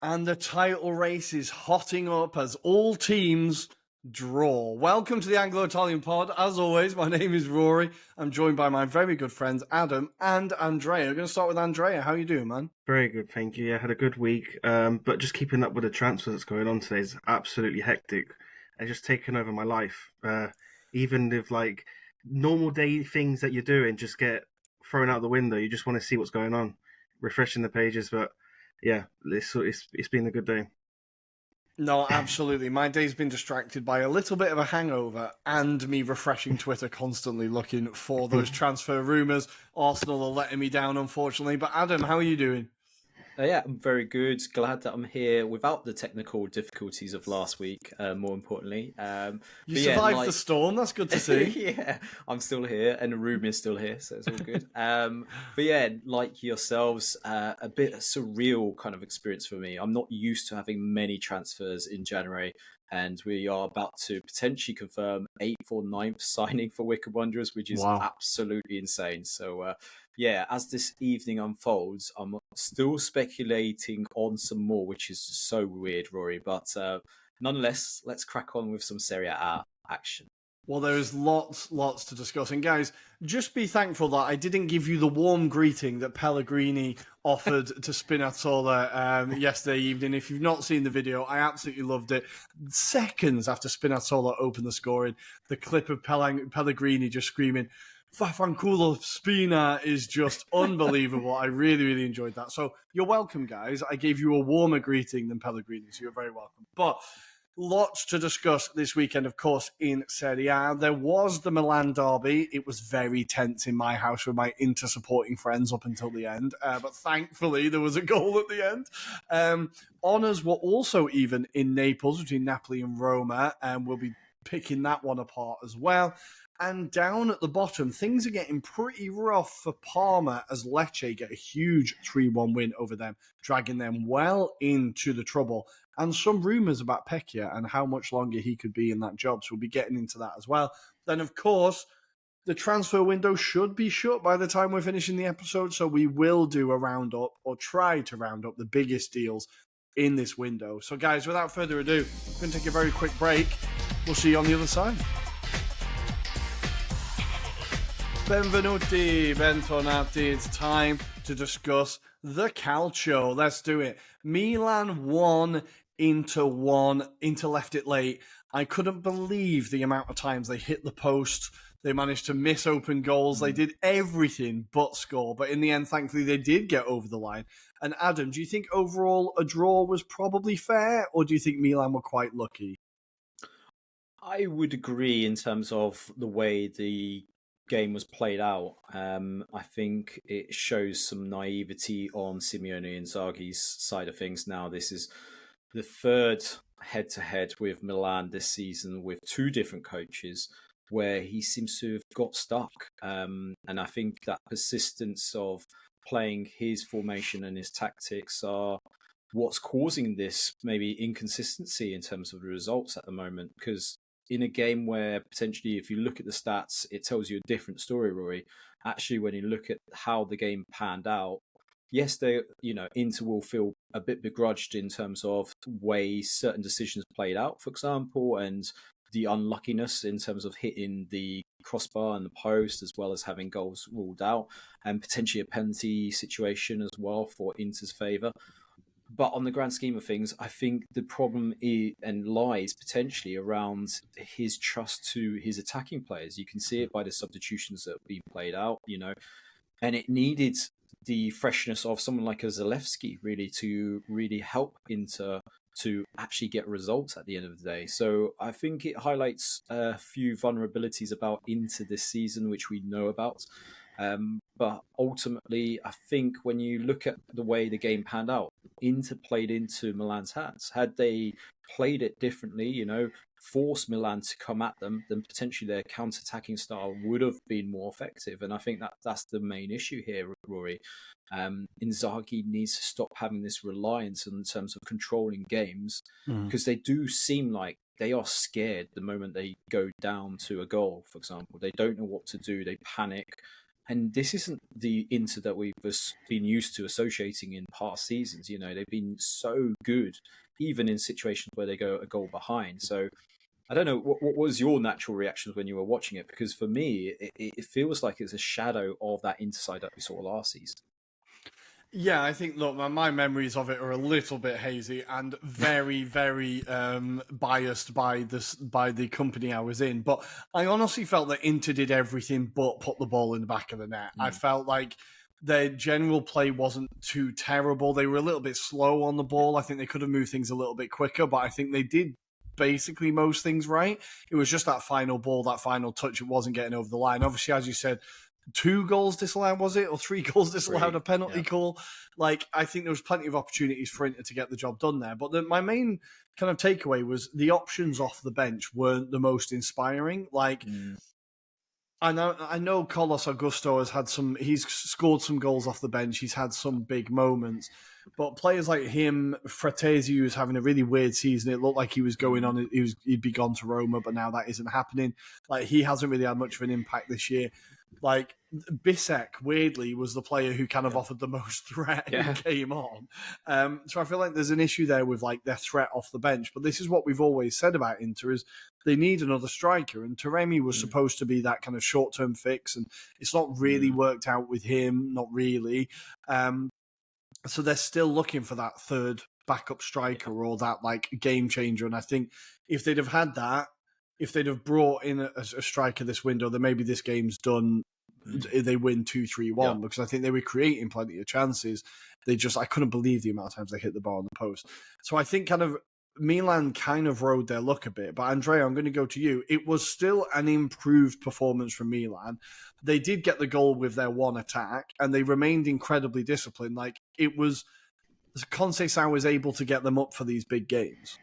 And the title race is hotting up as all teams draw. Welcome to the Anglo-Italian pod. As always, my name is Rory. I'm joined by my very good friends Adam and Andrea. We're going to start with Andrea. How are you doing, man? Very good, thank you. Yeah, had a good week. But just keeping up with the transfers that's going on today is absolutely hectic. It's just taken over my life. Even if normal day things that you're doing just get thrown out the window. You just want to see what's going on, refreshing the pages. But yeah, it's been a good day. No, absolutely. My day's been distracted by a little bit of a hangover and me refreshing Twitter constantly looking for those transfer rumours. Arsenal are letting me down, unfortunately. But Adam, how are you doing? Yeah, I'm very good. Glad that I'm here without the technical difficulties of last week, more importantly. You But yeah, survived the storm. That's good to see. yeah, I'm still here and the room is still here, so it's all good. But yeah, like yourselves, a bit surreal kind of experience for me. I'm not used to having many transfers in January, and we are about to potentially confirm 8th or 9th signing for Wicked Wanderers, which is Wow. absolutely insane. So yeah, as this evening unfolds, I'm still speculating on some more, which is so weird, Rory. But nonetheless, let's crack on with some Serie A action. Well, there is lots to discuss. And guys, just be thankful that I didn't give you the warm greeting that Pellegrini offered to Spinazzola yesterday evening. If you've not seen the video, I absolutely loved it. Seconds after Spinazzola opened the scoring, the clip of Pellegrini just screaming, Fafanculo Spina is just unbelievable. I really enjoyed that. So you're welcome, guys. I gave you a warmer greeting than Pellegrini, so you're very welcome. But lots to discuss this weekend, of course, in Serie A. There was the Milan derby. It was very tense in my house with my Inter-supporting friends up until the end. But thankfully, there was a goal at the end. Honours were also even in Naples between Napoli and Roma, and we'll be picking that one apart as well. And down at the bottom, things are getting pretty rough for Parma as Lecce get a huge 3-1 win over them, dragging them well into the trouble. And some rumours about Pecchia and how much longer he could be in that job. So we'll be getting into that as well. Then, of course, the transfer window should be shut by the time we're finishing the episode. So we will do a roundup or try to round up the biggest deals in this window. So, guys, without further ado, we're going to take a very quick break. We'll see you on the other side. Benvenuti, bentornati. It's time to discuss the calcio. Let's do it. Milan won, Inter left it late. I couldn't believe the amount of times they hit the post. They managed to miss open goals. They did everything but score. But in the end, thankfully, they did get over the line. And Adam, do you think overall a draw was probably fair, or do you think Milan were quite lucky? I would agree in terms of the way the game was played out. I think it shows some naivety on Simeone Inzaghi's side of things. Now, this is the third head-to-head with Milan this season with two different coaches where he seems to have got stuck. And I think that persistence of playing his formation and his tactics are what's causing this maybe inconsistency in terms of the results at the moment. Because in a game where potentially, if you look at the stats, it tells you a different story, Rory. Actually, when you look at how the game panned out, yes, Inter will feel a bit begrudged in terms of way certain decisions played out, for example, and the unluckiness in terms of hitting the crossbar and the post, as well as having goals ruled out, and potentially a penalty situation as well for Inter's favour. But on the grand scheme of things, I think the problem lies potentially around his trust to his attacking players. You can see it by the substitutions that have been played out, and it needed the freshness of someone like a Zalewski really to really help Inter to actually get results at the end of the day. So I think it highlights a few vulnerabilities about Inter this season, which we know about. But ultimately, I think when you look at the way the game panned out, Inter played into Milan's hands. Had they played it differently, forced Milan to come at them, then potentially their counter-attacking style would have been more effective. And I think that's the main issue here, Rory. Inzaghi needs to stop having this reliance in terms of controlling games because they do seem like they are scared the moment they go down to a goal, for example. They don't know what to do. They panic. And this isn't the Inter that we've been used to associating in past seasons. They've been so good, even in situations where they go a goal behind. So I don't know, what was your natural reactions when you were watching it? Because for me, it feels like it's a shadow of that Inter side that we saw last season. Yeah, I think, look, my memories of it are a little bit hazy and very, very biased by the company I was in. But I honestly felt that Inter did everything but put the ball in the back of the net. I felt like their general play wasn't too terrible. They were a little bit slow on the ball. I think they could have moved things a little bit quicker, but I think they did basically most things right. It was just that final ball, that final touch. It wasn't getting over the line. Obviously, as you said, 2 goals disallowed, was it? Or 3 goals disallowed, a penalty call? Like, I think there was plenty of opportunities for Inter to get the job done there. But my main kind of takeaway was the options off the bench weren't the most inspiring. Like, I know Carlos Augusto has had he's scored some goals off the bench. He's had some big moments. But players like him, Fratesi, who's having a really weird season. It looked like he was going on, he'd be gone to Roma, but now that isn't happening. Like, he hasn't really had much of an impact this year. Like, Bissek, weirdly, was the player who kind of offered the most threat and came on. So I feel like there's an issue there with, like, their threat off the bench. But this is what we've always said about Inter, is they need another striker. And Taremi was supposed to be that kind of short-term fix, and it's not really worked out with him, not really. So they're still looking for that third backup striker or that, like, game changer. And I think if they'd have had that, if they'd have brought in a striker this window, then maybe this game's done. They win 2-3-1 because I think they were creating plenty of chances. I couldn't believe the amount of times they hit the bar on the post. So I think kind of Milan kind of rode their luck a bit. But Andrea, I'm going to go to you. It was still an improved performance from Milan. They did get the goal with their one attack, and they remained incredibly disciplined. Like, it was, Conceição was able to get them up for these big games.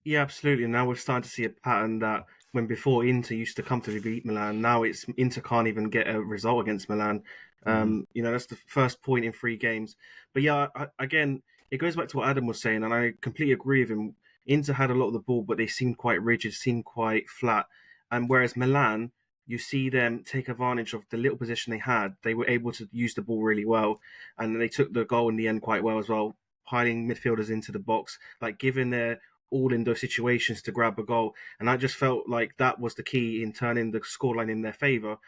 Yeah, absolutely. Now we're starting to see a pattern that when before Inter used to comfortably beat Milan, now it's Inter can't even get a result against Milan. That's the first point in 3 games. But yeah, again, it goes back to what Adam was saying, and I completely agree with him. Inter had a lot of the ball, but they seemed quite rigid, seemed quite flat. And whereas Milan, you see them take advantage of the little position they had. They were able to use the ball really well, and they took the goal in the end quite well as well, piling midfielders into the box, like giving their all in those situations to grab a goal. And I just felt like that was the key in turning the scoreline in their favour.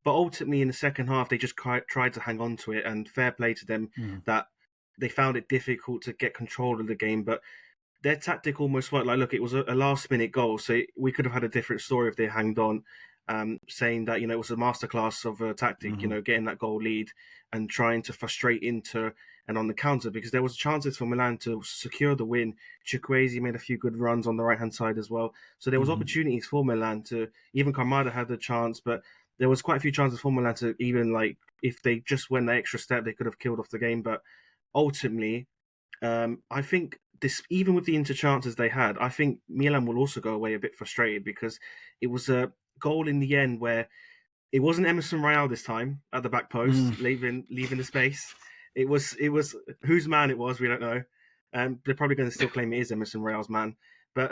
But ultimately, in the second half, they just tried to hang on to it, and fair play to them that they found it difficult to get control of the game. But their tactic almost worked. Like, look, it was a last-minute goal, so we could have had a different story if they hanged on, saying that, it was a masterclass of a tactic, getting that goal lead and trying to frustrate Inter and on the counter, because there was chances for Milan to secure the win. Chukwueze made a few good runs on the right-hand side as well. So there was opportunities for Milan to, even Kamada had the chance, but there was quite a few chances for Milan to even, like, if they just went the extra step, they could have killed off the game. But ultimately, I think this, even with the Inter chances they had, I think Milan will also go away a bit frustrated, because it was a goal in the end where it wasn't Emerson Royal this time at the back post, leaving the space. It was whose man it was, we don't know. They're probably going to still claim it is Emerson Royal's man. But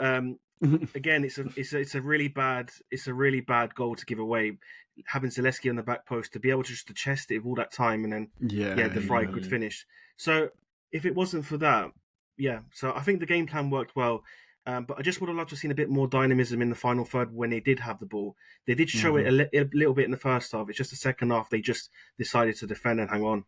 again, it's a really bad goal to give away. Having Zalewski on the back post, to be able to just to chest it all that time, and then De Vrij could finish. So if it wasn't for that, so I think the game plan worked well. But I just would have loved to have seen a bit more dynamism in the final third when they did have the ball. They did show it a little bit in the first half. It's just the second half they just decided to defend and hang on.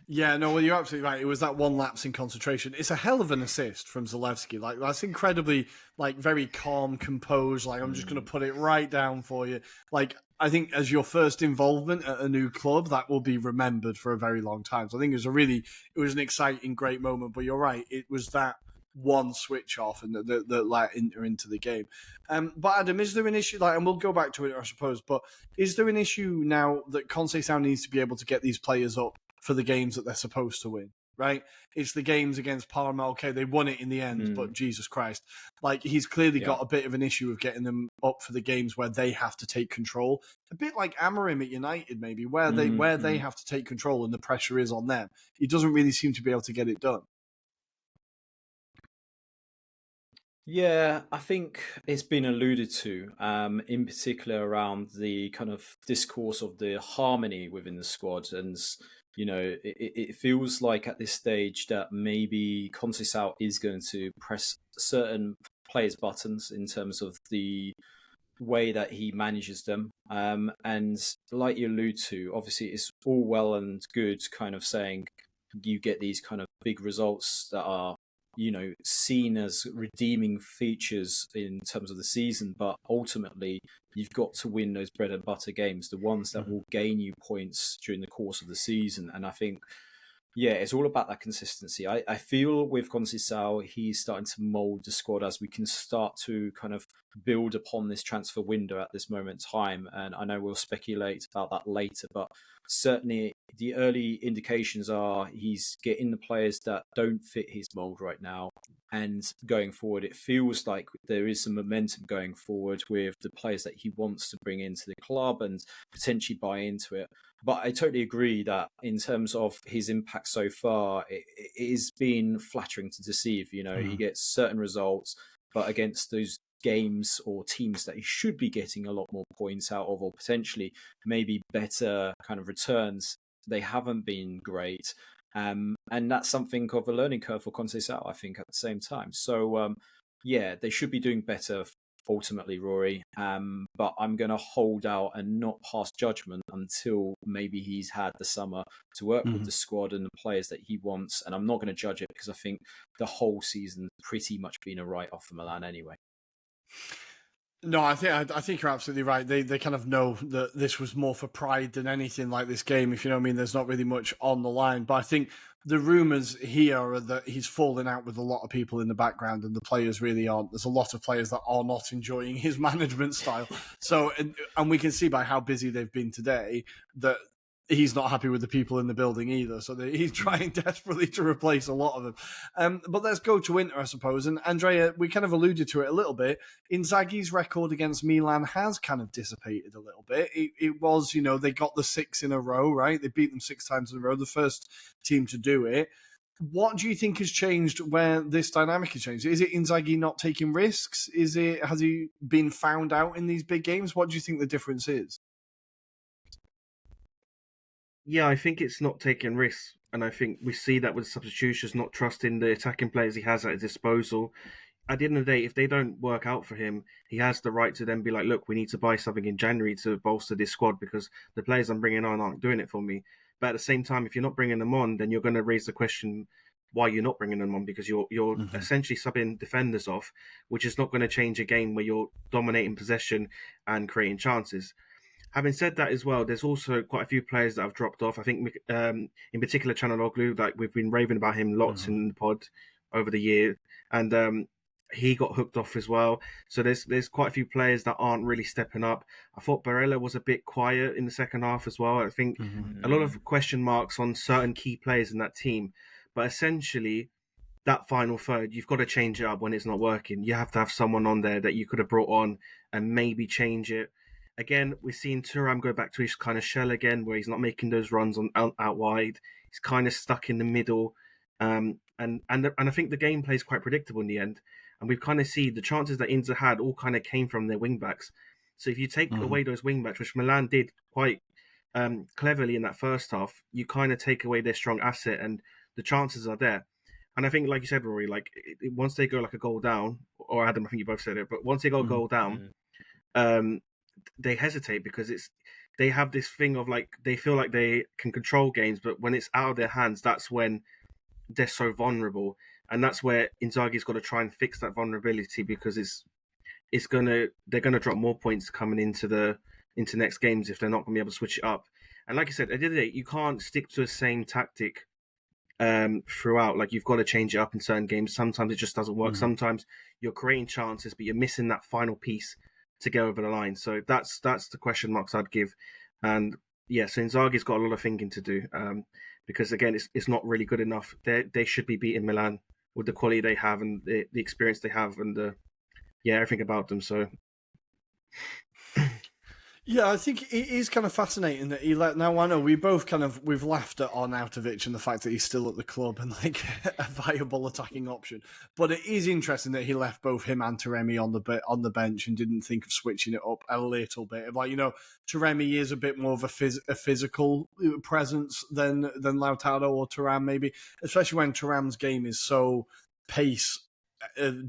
Yeah, no, well, you're absolutely right. It was that one lapse in concentration. It's a hell of an assist from Zalewski. Like, that's incredibly, like, very calm, composed. Like, I'm just going to put it right down for you. Like, I think as your first involvement at a new club, that will be remembered for a very long time. So I think it was an exciting, great moment. But you're right. It was that one switch off and that let Inter into the game. But Adam, is there an issue, like, and we'll go back to it, I suppose, but is there an issue now that Conceição needs to be able to get these players up for the games that they're supposed to win, right? It's the games against Parma. Okay, they won it in the end, but Jesus Christ. Like, he's clearly got a bit of an issue of getting them up for the games where they have to take control. A bit like Amorim at United, maybe, where they have to take control and the pressure is on them. He doesn't really seem to be able to get it done. Yeah, I think it's been alluded to, in particular around the kind of discourse of the harmony within the squad. And, it feels like at this stage that maybe Conceição is going to press certain players' buttons in terms of the way that he manages them. And like you allude to, obviously it's all well and good kind of saying you get these kind of big results that are, seen as redeeming features in terms of the season, but ultimately you've got to win those bread and butter games, the ones that will gain you points during the course of the season. And I think, yeah, it's all about that consistency. I feel with Conceição, he's starting to mould the squad as we can start to kind of build upon this transfer window at this moment in time. And I know we'll speculate about that later, but certainly the early indications are he's getting the players that don't fit his mould right now. And going forward, it feels like there is some momentum going forward with the players that he wants to bring into the club and potentially buy into it. But I totally agree that in terms of his impact so far, it has been flattering to deceive. He gets certain results, but against those games or teams that he should be getting a lot more points out of, or potentially maybe better kind of returns, they haven't been great. And that's something of a learning curve for Conceição, I think, at the same time. So, yeah, they should be doing better ultimately, Rory. But I'm going to hold out and not pass judgment until maybe he's had the summer to work with the squad and the players that he wants. And I'm not going to judge it because I think the whole season's pretty much been a write-off for Milan anyway. No, I think you're absolutely right. They kind of know that this was more for pride than anything like this game, if you know what I mean. There's not really much on the line. But I think the rumours here are that he's falling out with a lot of people in the background and the players really aren't. There's a lot of players that are not enjoying his management style. So, and we can see by how busy they've been today that he's not happy with the people in the building either. So he's trying desperately to replace a lot of them. But let's go to Inter, I suppose. And Andrea, we kind of alluded to it a little bit. Inzaghi's record against Milan has kind of dissipated a little bit. It was, they got the 6 in a row, right? They beat them 6 times in a row, the first team to do it. What do you think has changed where this dynamic has changed? Is it Inzaghi not taking risks? Has he been found out in these big games? What do you think the difference is? Yeah, I think it's not taking risks, and I think we see that with substitutions, not trusting the attacking players he has at his disposal. At the end of the day, if they don't work out for him, he has the right to then be like, look, we need to buy something in January to bolster this squad because the players I'm bringing on aren't doing it for me. But at the same time, if you're not bringing them on, then you're going to raise the question why you're not bringing them on, because you're essentially subbing defenders off, which is not going to change a game where you're dominating possession and creating chances. Having said that as well, there's also quite a few players that have dropped off. I think, in particular, Chanaloglu, like we've been raving about him lots in the pod over the year, and he got hooked off as well. So there's quite a few players that aren't really stepping up. I thought Barella was a bit quiet in the second half as well. I think a lot of question marks on certain key players in that team, but essentially that final third, you've got to change it up when it's not working. You have to have someone on there that you could have brought on and maybe change it. Again, we're seeing Thuram go back to his kind of shell again, where he's not making those runs out wide. He's kind of stuck in the middle, and I think the gameplay is quite predictable in the end. And we've kind of seen the chances that Inter had all kind of came from their wing backs. So if you take away those wing backs, which Milan did quite cleverly in that first half, you kind of take away their strong asset, and the chances are there. And I think, like you said, Rory, like once they go like a goal down, or Adam, I think you both said it, but once they go a goal down, they hesitate because they have this thing of like they feel like they can control games, but when it's out of their hands, that's when they're so vulnerable, and that's where Inzaghi's got to try and fix that vulnerability because they're gonna drop more points coming into next games if they're not gonna be able to switch it up. And like I said, at the end of the day, you can't stick to the same tactic throughout. Like you've got to change it up in certain games. Sometimes it just doesn't work. Sometimes you're creating chances, but you're missing that final piece to go over the line. So that's the question marks I'd give. And yeah, so Inzaghi's got a lot of thinking to do because again, it's not really good enough. They should be beating Milan with the quality they have and the experience they have and everything about them. So Yeah, I think it is kind of fascinating that he let. Now I know we've laughed at Arnautovic and the fact that he's still at the club and like a viable attacking option. But it is interesting that he left both him and Taremi on the bench and didn't think of switching it up a little bit. Like Taremi is a bit more of a physical presence than Lautaro or Thuram maybe, especially when Thuram's game is so pace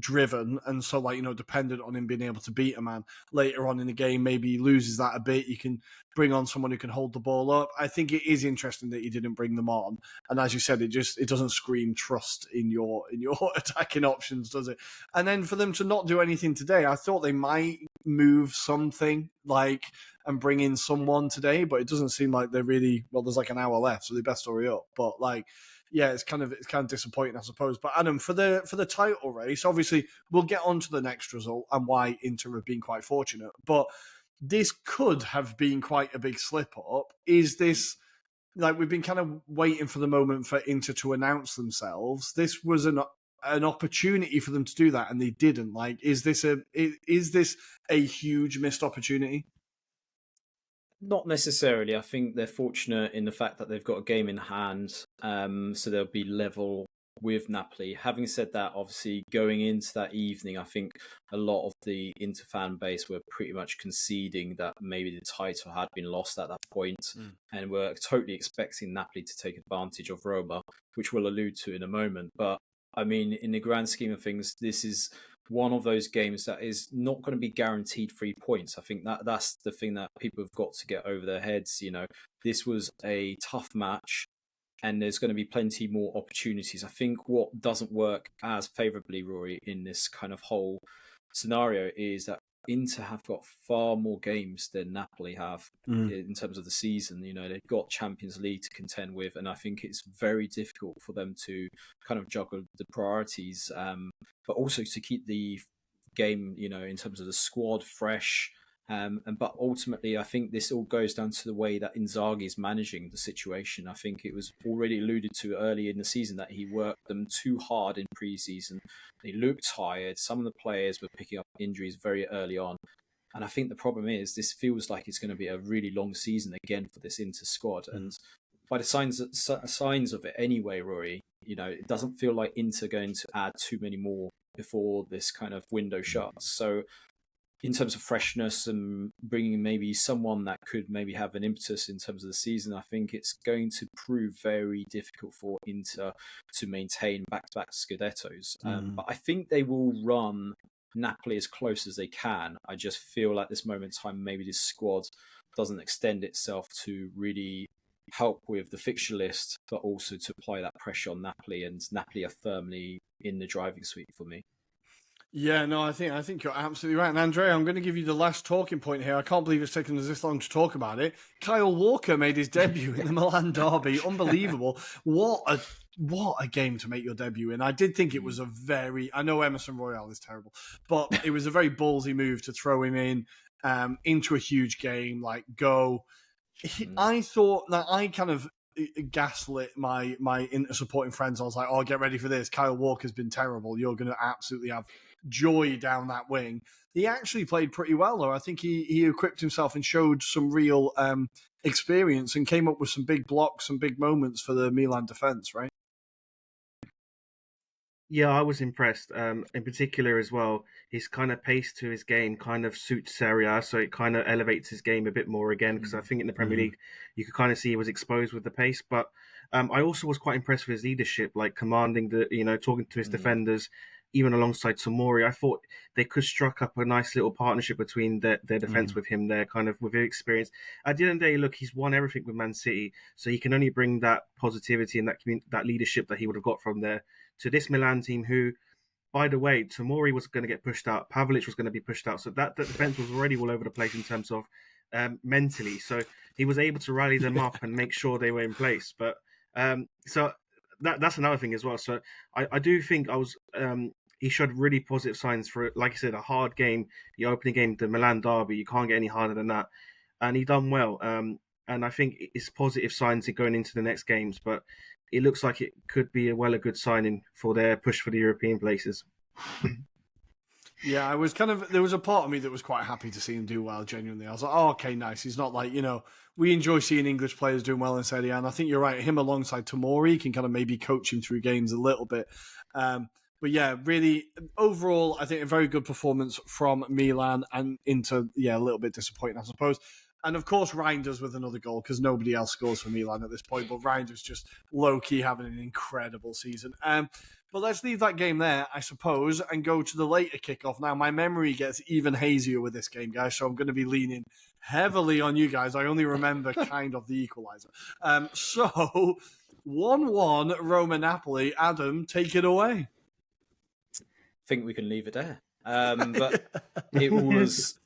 driven and so dependent on him being able to beat a man later on in the game. Maybe he loses that a bit. You can bring on someone who can hold the ball up. I think it is interesting that he didn't bring them on, and as you said, it doesn't scream trust in your attacking options, does it? And then for them to not do anything today, I thought they might move something and bring in someone today, but it doesn't seem like they're really. Well, there's like an hour left, so they best hurry up. But yeah, it's kind of disappointing, I suppose. But Adam, for the title race, obviously we'll get on to the next result and why Inter have been quite fortunate. But this could have been quite a big slip up. Is this we've been kind of waiting for the moment for Inter to announce themselves? This was an opportunity for them to do that, and they didn't. Is this a huge missed opportunity? Not necessarily. I think they're fortunate in the fact that they've got a game in hand, so they'll be level with Napoli. Having said that, obviously going into that evening, I think a lot of the Inter fan base were pretty much conceding that maybe the title had been lost at that point, and were totally expecting Napoli to take advantage of Roma, which we'll allude to in a moment. But I mean, in the grand scheme of things, this is one of those games that is not going to be guaranteed 3 points. I think that's the thing that people have got to get over their heads. This was a tough match, and there's going to be plenty more opportunities. I think what doesn't work as favourably, Rory, in this kind of whole scenario is that Inter have got far more games than Napoli have in terms of the season. They've got Champions League to contend with, and I think it's very difficult for them to kind of juggle the priorities, but also to keep the game, in terms of the squad fresh. But ultimately, I think this all goes down to the way that Inzaghi is managing the situation. I think it was already alluded to early in the season that he worked them too hard in pre-season. They looked tired. Some of the players were picking up injuries very early on. And I think the problem is this feels like it's going to be a really long season again for this Inter squad. And by the signs of it anyway, Rory, it doesn't feel like Inter going to add too many more before this kind of window shuts. So in terms of freshness and bringing maybe someone that could maybe have an impetus in terms of the season, I think it's going to prove very difficult for Inter to maintain back-to-back Scudettos. But I think they will run Napoli as close as they can. I just feel like this moment in time, maybe this squad doesn't extend itself to really help with the fixture list, but also to apply that pressure on Napoli, and Napoli are firmly in the driving seat for me. Yeah, no, I think you're absolutely right. And Andrea, I'm going to give you the last talking point here. I can't believe it's taken us this long to talk about it. Kyle Walker made his debut in the Milan derby. Unbelievable. What a game to make your debut in. I did think it was I know Emerson Royale is terrible, but it was a very ballsy move to throw him in into a huge game, I thought that I kind of gaslit my Inter supporting friends. I was like, oh, get ready for this. Kyle Walker's been terrible. You're going to absolutely have joy down that wing. He actually played pretty well, though. I think he equipped himself and showed some real experience and came up with some big blocks, some big moments for the Milan defence, right? Yeah, I was impressed. In particular as well, his kind of pace to his game kind of suits Serie A, so it kind of elevates his game a bit more again, because I think in the Premier League, you could kind of see he was exposed with the pace. But I also was quite impressed with his leadership, like commanding talking to his defenders, even alongside Tomori. I thought they could struck up a nice little partnership between their defence with him there, kind of with his experience. At the end of the day, look, he's won everything with Man City, so he can only bring that positivity and that leadership that he would have got from there to this Milan team, who, by the way, Tomori was going to get pushed out, Pavlic was going to be pushed out, so that defence was already all over the place in terms of mentally. So he was able to rally them up and make sure they were in place. But so that's another thing as well. So I do think he showed really positive signs for, like I said, a hard game, the opening game, the Milan derby. You can't get any harder than that, and he done well. And I think it's positive signs going into the next games, but it looks like it could be a good signing for their push for the European places. Yeah, I was there was a part of me that was quite happy to see him do well, genuinely. I was like, oh, okay, nice. He's not like, we enjoy seeing English players doing well in Serie A, and I think you're right. Him alongside Tomori can kind of maybe coach him through games a little bit. But yeah, really, overall, I think a very good performance from Milan and Inter, a little bit disappointing, I suppose. And of course, Reinders with another goal because nobody else scores for Milan at this point. But Reinders just low-key having an incredible season. But let's leave that game there, I suppose, and go to the later kickoff. Now, my memory gets even hazier with this game, guys, so I'm going to be leaning heavily on you guys. I only remember kind of the equaliser. So, 1-1 Roma-Napoli. Adam, take it away. I think we can leave it there. But it was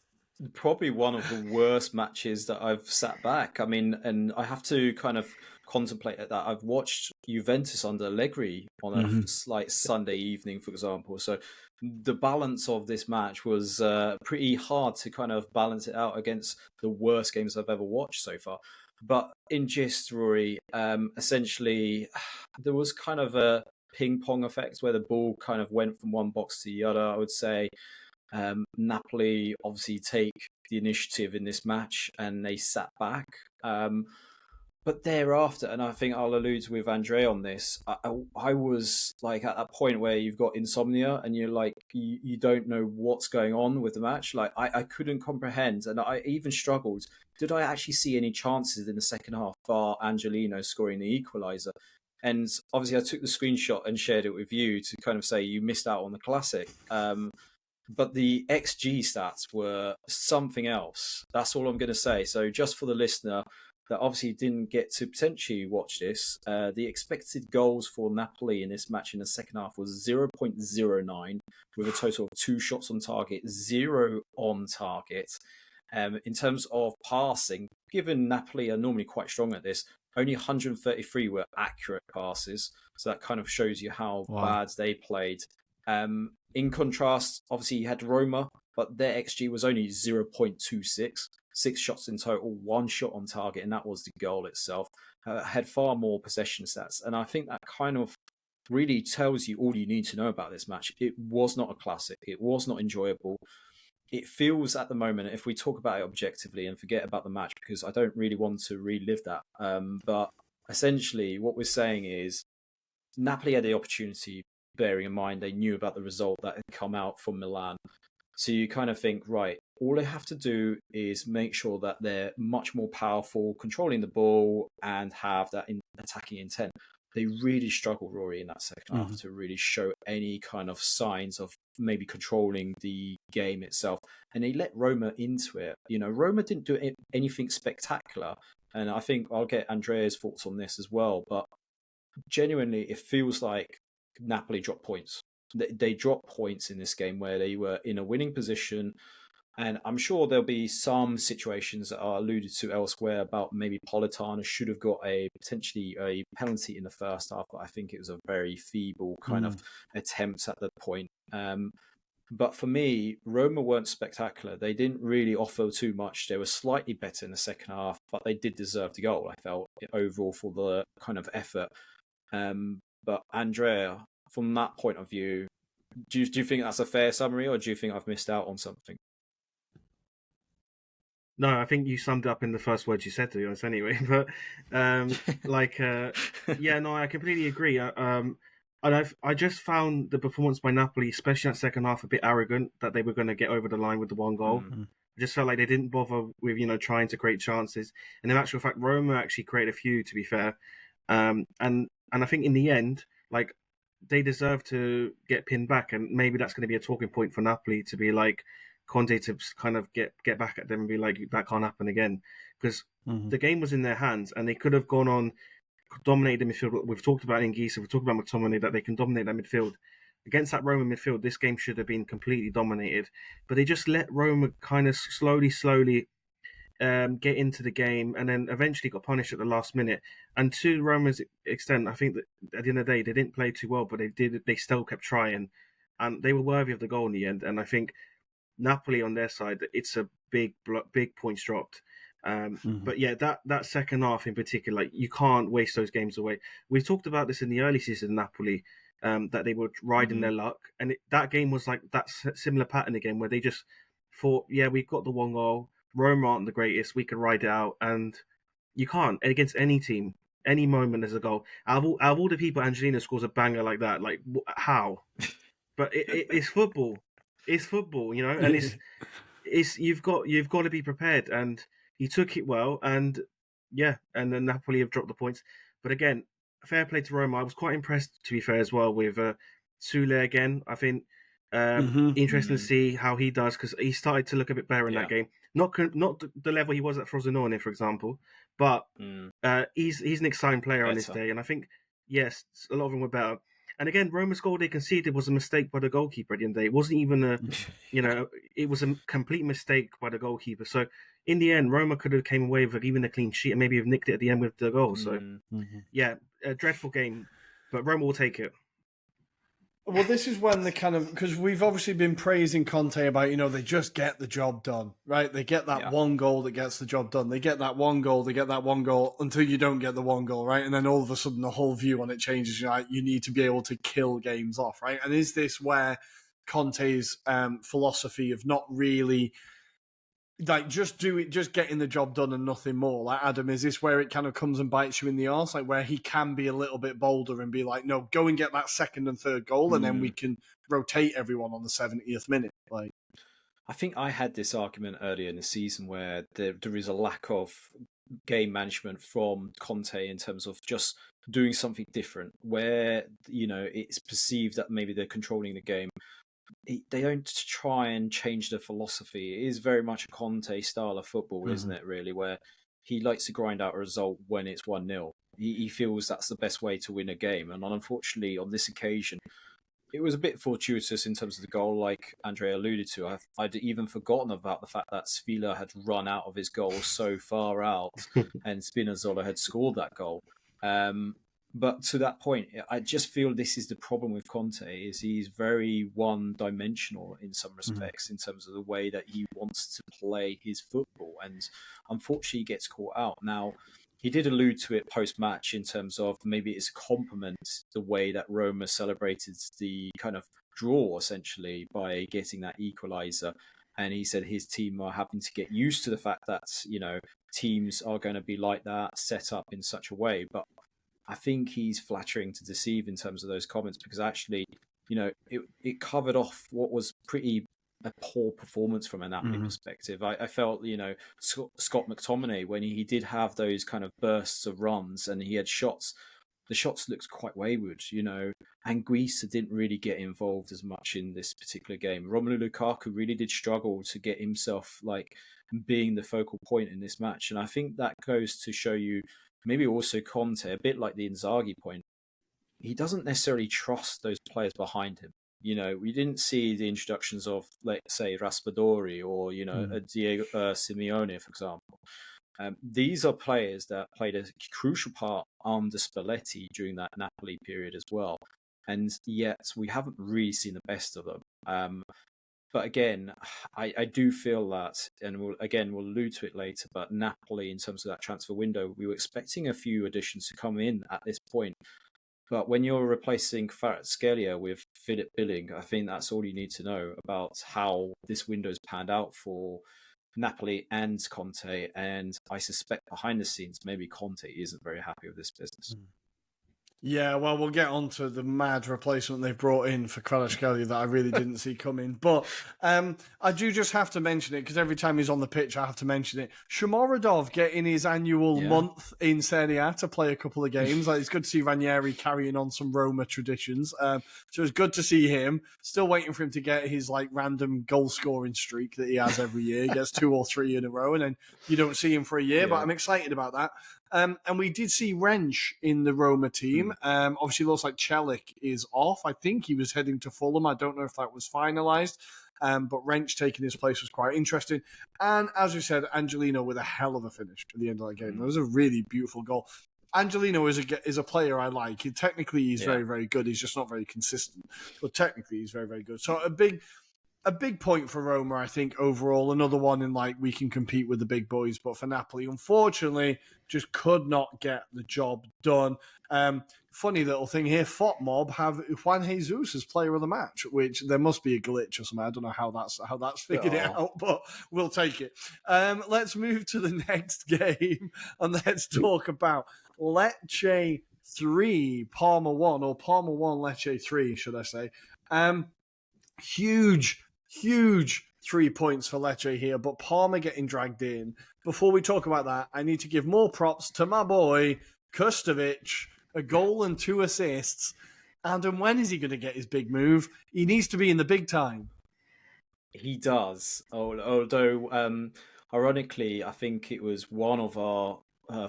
probably one of the worst matches that I've sat back. I mean, and I have to kind of contemplate that. I've watched Juventus under Allegri on a like Sunday evening, for example. So the balance of this match was pretty hard to kind of balance it out against the worst games I've ever watched so far. But in gist, Rory, essentially, there was kind of a ping pong effect where the ball kind of went from one box to the other, I would say. Napoli obviously take the initiative in this match and they sat back. But thereafter, and I think I'll allude with Andrea on this, I was like at that point where you've got insomnia and you're like, you don't know what's going on with the match. Like I couldn't comprehend, and I even struggled. Did I actually see any chances in the second half bar Angelino scoring the equaliser? And obviously I took the screenshot and shared it with you to kind of say you missed out on the classic. But the XG stats were something else. That's all I'm going to say. So just for the listener that obviously didn't get to potentially watch this, the expected goals for Napoli in this match in the second half was 0.09 with a total of 2 shots on target, 0 on target. In terms of passing, given Napoli are normally quite strong at this, only 133 were accurate passes. So that kind of shows you how bad they played. In contrast, obviously you had Roma, but their XG was only 0.26, 6 shots in total, 1 shot on target, and that was the goal itself. Had far more possession stats, and I think that kind of really tells you all you need to know about this match. It was not a classic. It was not enjoyable. It feels at the moment, if we talk about it objectively and forget about the match, because I don't really want to relive that, but essentially what we're saying is Napoli had the opportunity, bearing in mind they knew about the result that had come out from Milan. So you kind of think, right, all they have to do is make sure that they're much more powerful, controlling the ball and have that attacking intent. They really struggled, Rory, in that second half to really show any kind of signs of maybe controlling the game itself. And they let Roma into it. Roma didn't do anything spectacular. And I think I'll get Andrea's thoughts on this as well. But genuinely, it feels like Napoli dropped points. They dropped points in this game where they were in a winning position. And I'm sure there'll be some situations that are alluded to elsewhere about maybe Politano should have got potentially a penalty in the first half, but I think it was a very feeble kind of attempt at the point. But for me, Roma weren't spectacular. They didn't really offer too much. They were slightly better in the second half, but they did deserve the goal, I felt, overall for the kind of effort. But Andrea, from that point of view, do you think that's a fair summary, or do you think I've missed out on something? No, I think you summed up in the first words you said, to be honest, anyway. But, I completely agree. And I just found the performance by Napoli, especially in that second half, a bit arrogant, that they were going to get over the line with the one goal. I just felt like they didn't bother with, trying to create chances. And in actual fact, Roma actually created a few, to be fair. And I think in the end, like, they deserve to get pinned back. And maybe that's going to be a talking point for Napoli, to be like, Conte to kind of get back at them and be like, that can't happen again. Because the game was in their hands and they could have gone on, dominated the midfield. We've talked about Ngisa, we've talked about McTominay, that they can dominate that midfield. Against that Roma midfield, this game should have been completely dominated. But they just let Roma kind of slowly get into the game and then eventually got punished at the last minute. And to Roma's extent, I think that at the end of the day, they didn't play too well, but they still kept trying. And they were worthy of the goal in the end. And I think Napoli on their side, it's a big points dropped. But yeah, that second half in particular, like, you can't waste those games away. We talked about this in the early season of Napoli. that they were riding their luck, and that game was like that similar pattern again, where they just thought, yeah, we've got the one goal. Roma aren't the greatest. We can ride it out, and you can't against any team. Any moment there's a goal. Out of all the people, Angelino scores a banger like that. Like how? But it's football. It's football, and it's you've got to be prepared. And he took it well, and yeah, and then Napoli have dropped the points. But again, fair play to Roma. I was quite impressed, to be fair, as well with Sule again. I think interesting to see how he does, because he started to look a bit better in that game. Not the level he was at Frosinone, for example, but he's an exciting player on this day, and I think yes, a lot of them were better. And again, Roma's goal they conceded was a mistake by the goalkeeper at the end of the day. It wasn't even it was a complete mistake by the goalkeeper. So in the end, Roma could have came away with even a clean sheet and maybe have nicked it at the end with the goal. So yeah, a dreadful game, but Roma will take it. Well, this is when the kind of, because we've obviously been praising Conte about, they just get the job done, right? They get that one goal that gets the job done. They get that one goal, until you don't get the one goal, right? And then all of a sudden the whole view on it changes. You need to be able to kill games off, right? And is this where Conte's philosophy of not really, like, just getting the job done and nothing more? Like, Adam, is this where it kind of comes and bites you in the arse? Like, where he can be a little bit bolder and be like, no, go and get that second and third goal, and then we can rotate everyone on the 70th minute. Like, I think I had this argument earlier in the season where there is a lack of game management from Conte in terms of just doing something different, where, it's perceived that maybe they're controlling the game. They don't try and change the philosophy. It is very much a Conte style of football, isn't it, really, where he likes to grind out a result when it's 1-0. He feels that's the best way to win a game. And unfortunately, on this occasion, it was a bit fortuitous in terms of the goal, like Andrea alluded to. I'd even forgotten about the fact that Sfila had run out of his goal so far out and Spinazzola had scored that goal. But to that point, I just feel this is the problem with Conte, is he's very one-dimensional in some respects in terms of the way that he wants to play his football. And unfortunately, he gets caught out. Now, he did allude to it post-match in terms of maybe it's a compliment, the way that Roma celebrated the kind of draw, essentially, by getting that equaliser. And he said his team are having to get used to the fact that, teams are going to be like that, set up in such a way. But I think he's flattering to deceive in terms of those comments, because actually, it covered off what was pretty a poor performance from a Napoli perspective. I felt, Scott McTominay, when he did have those kind of bursts of runs and he had shots, the shots looked quite wayward, Anguissa didn't really get involved as much in this particular game. Romelu Lukaku really did struggle to get himself, like, being the focal point in this match. And I think that goes to show you, maybe also Conte, a bit like the Inzaghi point, he doesn't necessarily trust those players behind him. We didn't see the introductions of, let's say, Raspadori or, Diego Simeone, for example. These are players that played a crucial part under Spalletti during that Napoli period as well. And yet we haven't really seen the best of them. But again, I do feel that, and we'll allude to it later, but Napoli, in terms of that transfer window, we were expecting a few additions to come in at this point. But when you're replacing Kvaratskhelia with Philip Billing, I think that's all you need to know about how this window's panned out for Napoli and Conte. And I suspect behind the scenes, maybe Conte isn't very happy with this business. Yeah, well, we'll get on to the mad replacement they've brought in for Kvaratskhelia that I really didn't see coming. But I do just have to mention it, because every time he's on the pitch, I have to mention it. Shomorodov getting his annual month in Serie A to play a couple of games. Like, it's good to see Ranieri carrying on some Roma traditions. So it's good to see him. Still waiting for him to get his, like, random goal-scoring streak that he has every year. He gets 2 or 3 in a row, and then you don't see him for a year. But I'm excited about that. And we did see Wrench in the Roma team. Obviously, looks like Celik is off. I think he was heading to Fulham. I don't know if that was finalised. But Wrench taking his place was quite interesting. And as we said, Angelino with a hell of a finish at the end of that game. It was a really beautiful goal. Angelino is a player I like. Technically, he's very, very good. He's just not very consistent. But technically, he's very, very good. So a big point for Roma, I think, overall. Another one in, like, we can compete with the big boys. But for Napoli, unfortunately, just could not get the job done. funny little thing here, FOTMob have Juan Jesus as player of the match, which there must be a glitch or something. I don't know how that's figured it out, but we'll take it. Let's move to the next game and let's talk about Lecce 3, Parma 1, or Parma 1, Lecce 3, should I say. Huge 3 points for Lecce here, but Parma getting dragged in. Before we talk about that, I need to give more props to my boy, Kustovic, a goal and 2 assists. And when is he going to get his big move? He needs to be in the big time. He does. Although, ironically, I think it was one of our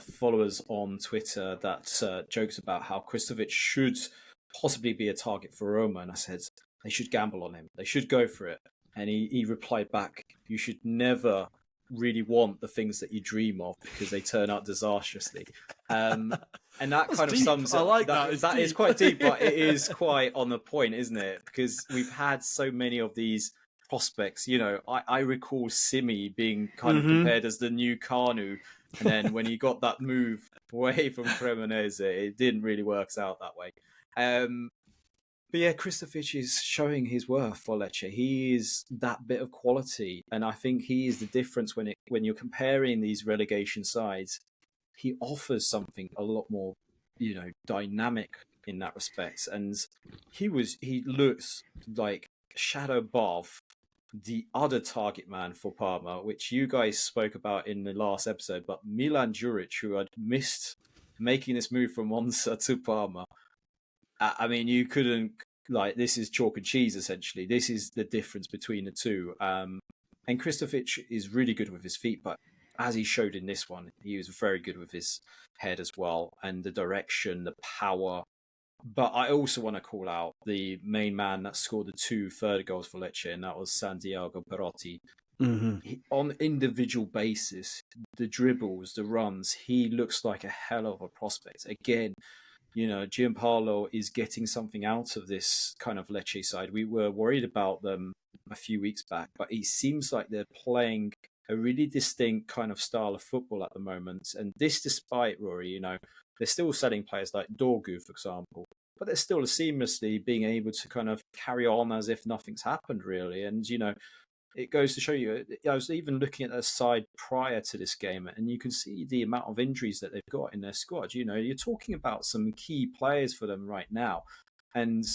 followers on Twitter that jokes about how Kustovic should possibly be a target for Roma. And I said, they should gamble on him. They should go for it. And he replied back, you should never really want the things that you dream of because they turn out disastrously. And that kind of deep. sums I up. like that is quite deep, but it is quite on the point, isn't it? Because we've had so many of these prospects. You know, I recall Simi being kind of compared as the new Kanu. And then when he got that move away from Cremonese, it didn't really work out that way. But yeah, Kustovic is showing his worth for Lecce. He is that bit of quality, and I think he is the difference when you're comparing these relegation sides. He offers something a lot more, dynamic in that respect, and he looks like a shadow above the other target man for Parma, which you guys spoke about in the last episode. But Milan Juric, who had missed making this move from Monza to Parma. I mean, you couldn't, this is chalk and cheese, essentially. This is the difference between the two. And Kustovic is really good with his feet, but as he showed in this one, he was very good with his head as well, and the direction, the power. But I also want to call out the main man that scored the 2 third goals for Lecce, and that was Santiago Perotti. On individual basis, the dribbles, the runs, he looks like a hell of a prospect. Again, Gianpaolo is getting something out of this kind of Lecce side. We were worried about them a few weeks back, but it seems like they're playing a really distinct kind of style of football at the moment. And this despite, Rory, they're still selling players like Dorgu, for example, but they're still seamlessly being able to kind of carry on as if nothing's happened, really. And, it goes to show you, I was even looking at their side prior to this game, and you can see the amount of injuries that they've got in their squad. You're talking about some key players for them right now. And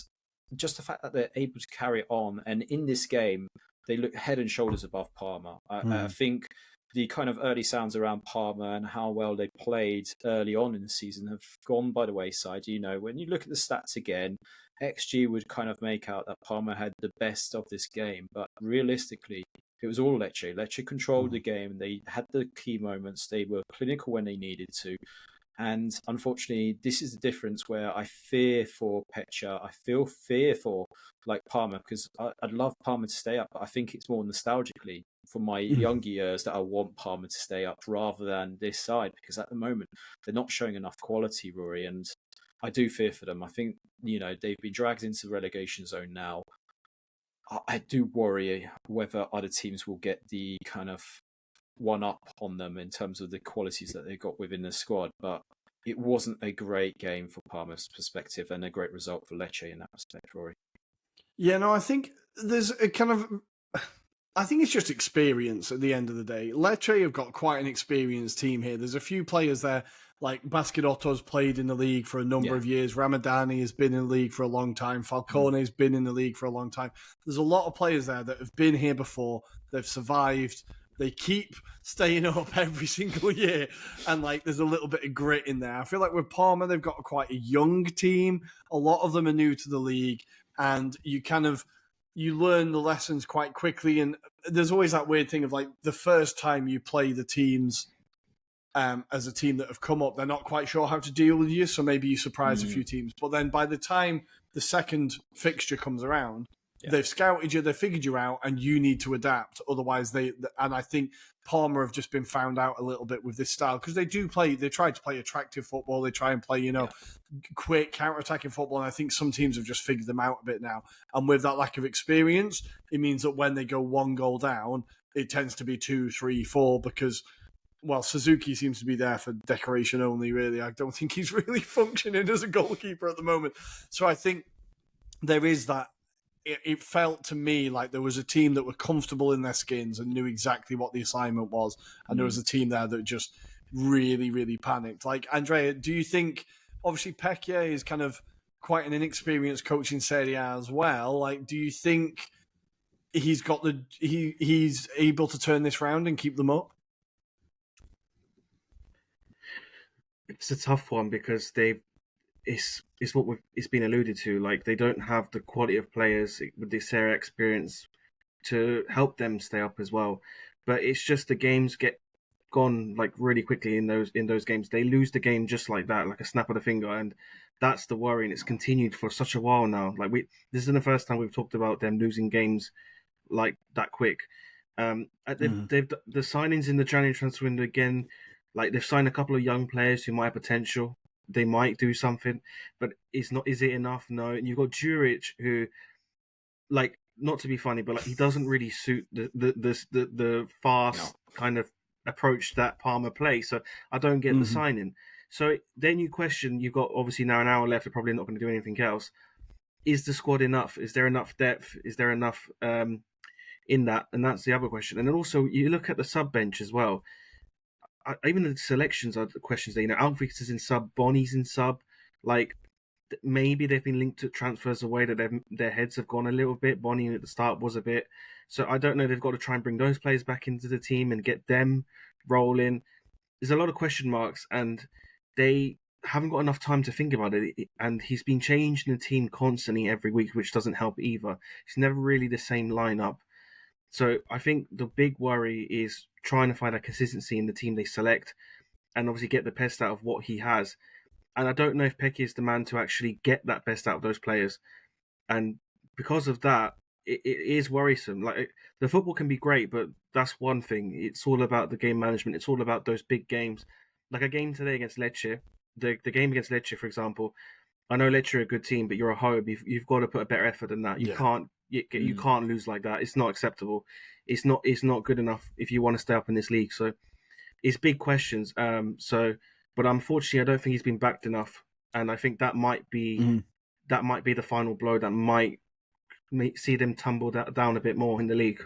just the fact that they're able to carry on, and in this game, they look head and shoulders above Parma. I think the kind of early sounds around Parma and how well they played early on in the season have gone by the wayside. When you look at the stats again, XG would kind of make out that Parma had the best of this game, but realistically, it was all Lecce. Lecce controlled the game. They had the key moments. They were clinical when they needed to. And unfortunately, this is the difference where I fear for Pecha. I feel fear for Parma, because I'd love Parma to stay up, but I think it's more nostalgically from my younger years that I want Parma to stay up rather than this side, because at the moment, they're not showing enough quality, Rory, and I do fear for them. I think, they've been dragged into the relegation zone now. I do worry whether other teams will get the kind of one up on them in terms of the qualities that they got within the squad. But it wasn't a great game for Parma's perspective and a great result for Lecce in that respect, Rory. Yeah, no, I think there's a kind of... I think it's just experience at the end of the day. Lecce have got quite an experienced team here. There's a few players there, like Baschedotto's played in the league for a number of years. Ramadani has been in the league for a long time. Falcone's been in the league for a long time. There's a lot of players there that have been here before. They've survived. They keep staying up every single year. And there's a little bit of grit in there. I feel like with Parma, they've got quite a young team. A lot of them are new to the league. And you learn the lessons quite quickly. And there's always that weird thing of the first time you play the teams as a team that have come up, they're not quite sure how to deal with you. So maybe you surprise a few teams. But then by the time the second fixture comes around, they've scouted you, they've figured you out, and you need to adapt. Otherwise, and I think Parma have just been found out a little bit with this style, because they try to play attractive football. They try and play, quick counter-attacking football. And I think some teams have just figured them out a bit now. And with that lack of experience, it means that when they go one goal down, it tends to be 2, 3, 4, because well, Suzuki seems to be there for decoration only, really. I don't think he's really functioning as a goalkeeper at the moment. So I think there is that. It felt to me like there was a team that were comfortable in their skins and knew exactly what the assignment was. And there was a team there that just really, really panicked. Like, Andrea, do you think, obviously, Pecchia is kind of quite an inexperienced coach in Serie A as well. Like, do you think he's he's able to turn this round and keep them up? It's a tough one because it's what it's been alluded to. Like, they don't have the quality of players with the Serie A experience to help them stay up as well. But it's just the games get gone like really quickly in those games. They lose the game just like that, like a snap of the finger, and that's the worry. And it's continued for such a while now. Like, this isn't the first time we've talked about them losing games like that quick. They've the signings in the January transfer window again. Like, they've signed a couple of young players who might have potential. They might do something, but is it enough? No. And you've got Juric, who, like, not to be funny, but like, he doesn't really suit the fast kind of approach that Parma plays. So I don't get the signing. So then you question. You've got obviously now an hour left. They're probably not going to do anything else. Is the squad enough? Is there enough depth? Is there enough in that? And that's the other question. And then also you look at the sub bench as well. Even the selections are the questions there. Alvarez is in sub, Bonnie's in sub. Like, maybe they've been linked to transfers away that their heads have gone a little bit. Bonnie at the start was a bit. So I don't know. They've got to try and bring those players back into the team and get them rolling. There's a lot of question marks, and they haven't got enough time to think about it. And he's been changing the team constantly every week, which doesn't help either. It's never really the same lineup. So I think the big worry is trying to find a consistency in the team they select and obviously get the best out of what he has. And I don't know if Pecchia is the man to actually get that best out of those players. And because of that, it is worrisome. Like, the football can be great, but that's one thing. It's all about the game management. It's all about those big games. Like a game today against Lecce, the game against Lecce, for example. I know Lecce are a good team, but you're a home. You've got to put a better effort than that. You can't lose like that. It's not acceptable. It's not good enough if you want to stay up in this league. So it's big questions. But unfortunately, I don't think he's been backed enough, and I think that might be the final blow that might see them tumble down a bit more in the league.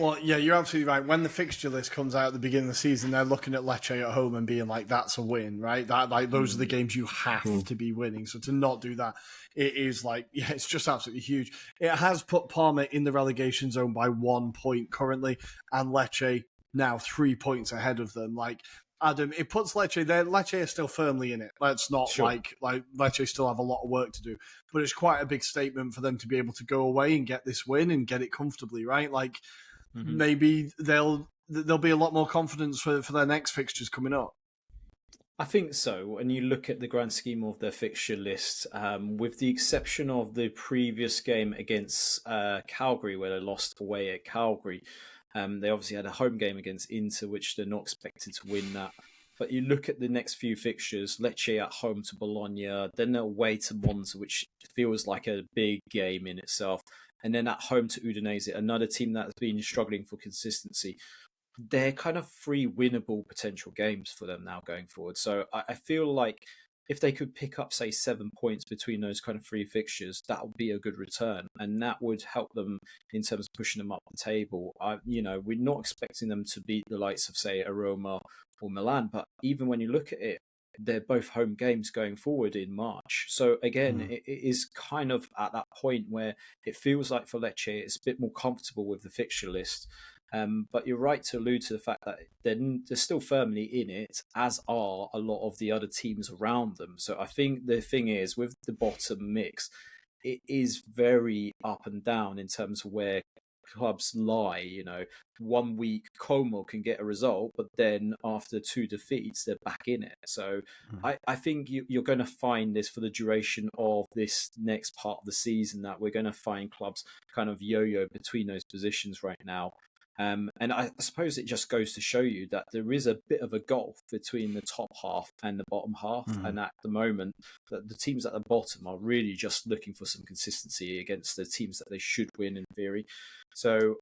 Well, yeah, you're absolutely right. When the fixture list comes out at the beginning of the season, they're looking at Lecce at home and being like, "That's a win, right?" Those are the games you have to be winning. So to not do that, it is like, yeah, it's just absolutely huge. It has put Parma in the relegation zone by 1 point currently, and Lecce now 3 points ahead of them. Like, Adam, it puts Lecce there. Lecce are still firmly in it. Let's not like Lecce still have a lot of work to do, but it's quite a big statement for them to be able to go away and get this win and get it comfortably, right? Like, maybe there'll be a lot more confidence for their next fixtures coming up. I think so. When you look at the grand scheme of their fixture list, with the exception of the previous game against Calgary, where they lost away at Calgary, they obviously had a home game against Inter, which they're not expected to win that. But you look at the next few fixtures, Lecce at home to Bologna, then away to Monza, which feels like a big game in itself. And then at home to Udinese, another team that's been struggling for consistency. They're kind of 3 winnable potential games for them now going forward. So I feel like if they could pick up, say, 7 points between those kind of 3 fixtures, that would be a good return. And that would help them in terms of pushing them up the table. We're not expecting them to beat the likes of, say, a Roma or Milan. But even when you look at it, they're both home games going forward in March. So again, it is kind of at that point where it feels like for Lecce, it's a bit more comfortable with the fixture list. But you're right to allude to the fact that they're still firmly in it, as are a lot of the other teams around them. So I think the thing is, with the bottom mix, it is very up and down in terms of where clubs lie. 1 week Como can get a result, but then after 2 defeats, they're back in it. So I think you're going to find this for the duration of this next part of the season, that we're going to find clubs kind of yo-yo between those positions right now. And I suppose it just goes to show you that there is a bit of a gulf between the top half and the bottom half. And at the moment, the teams at the bottom are really just looking for some consistency against the teams that they should win in theory. So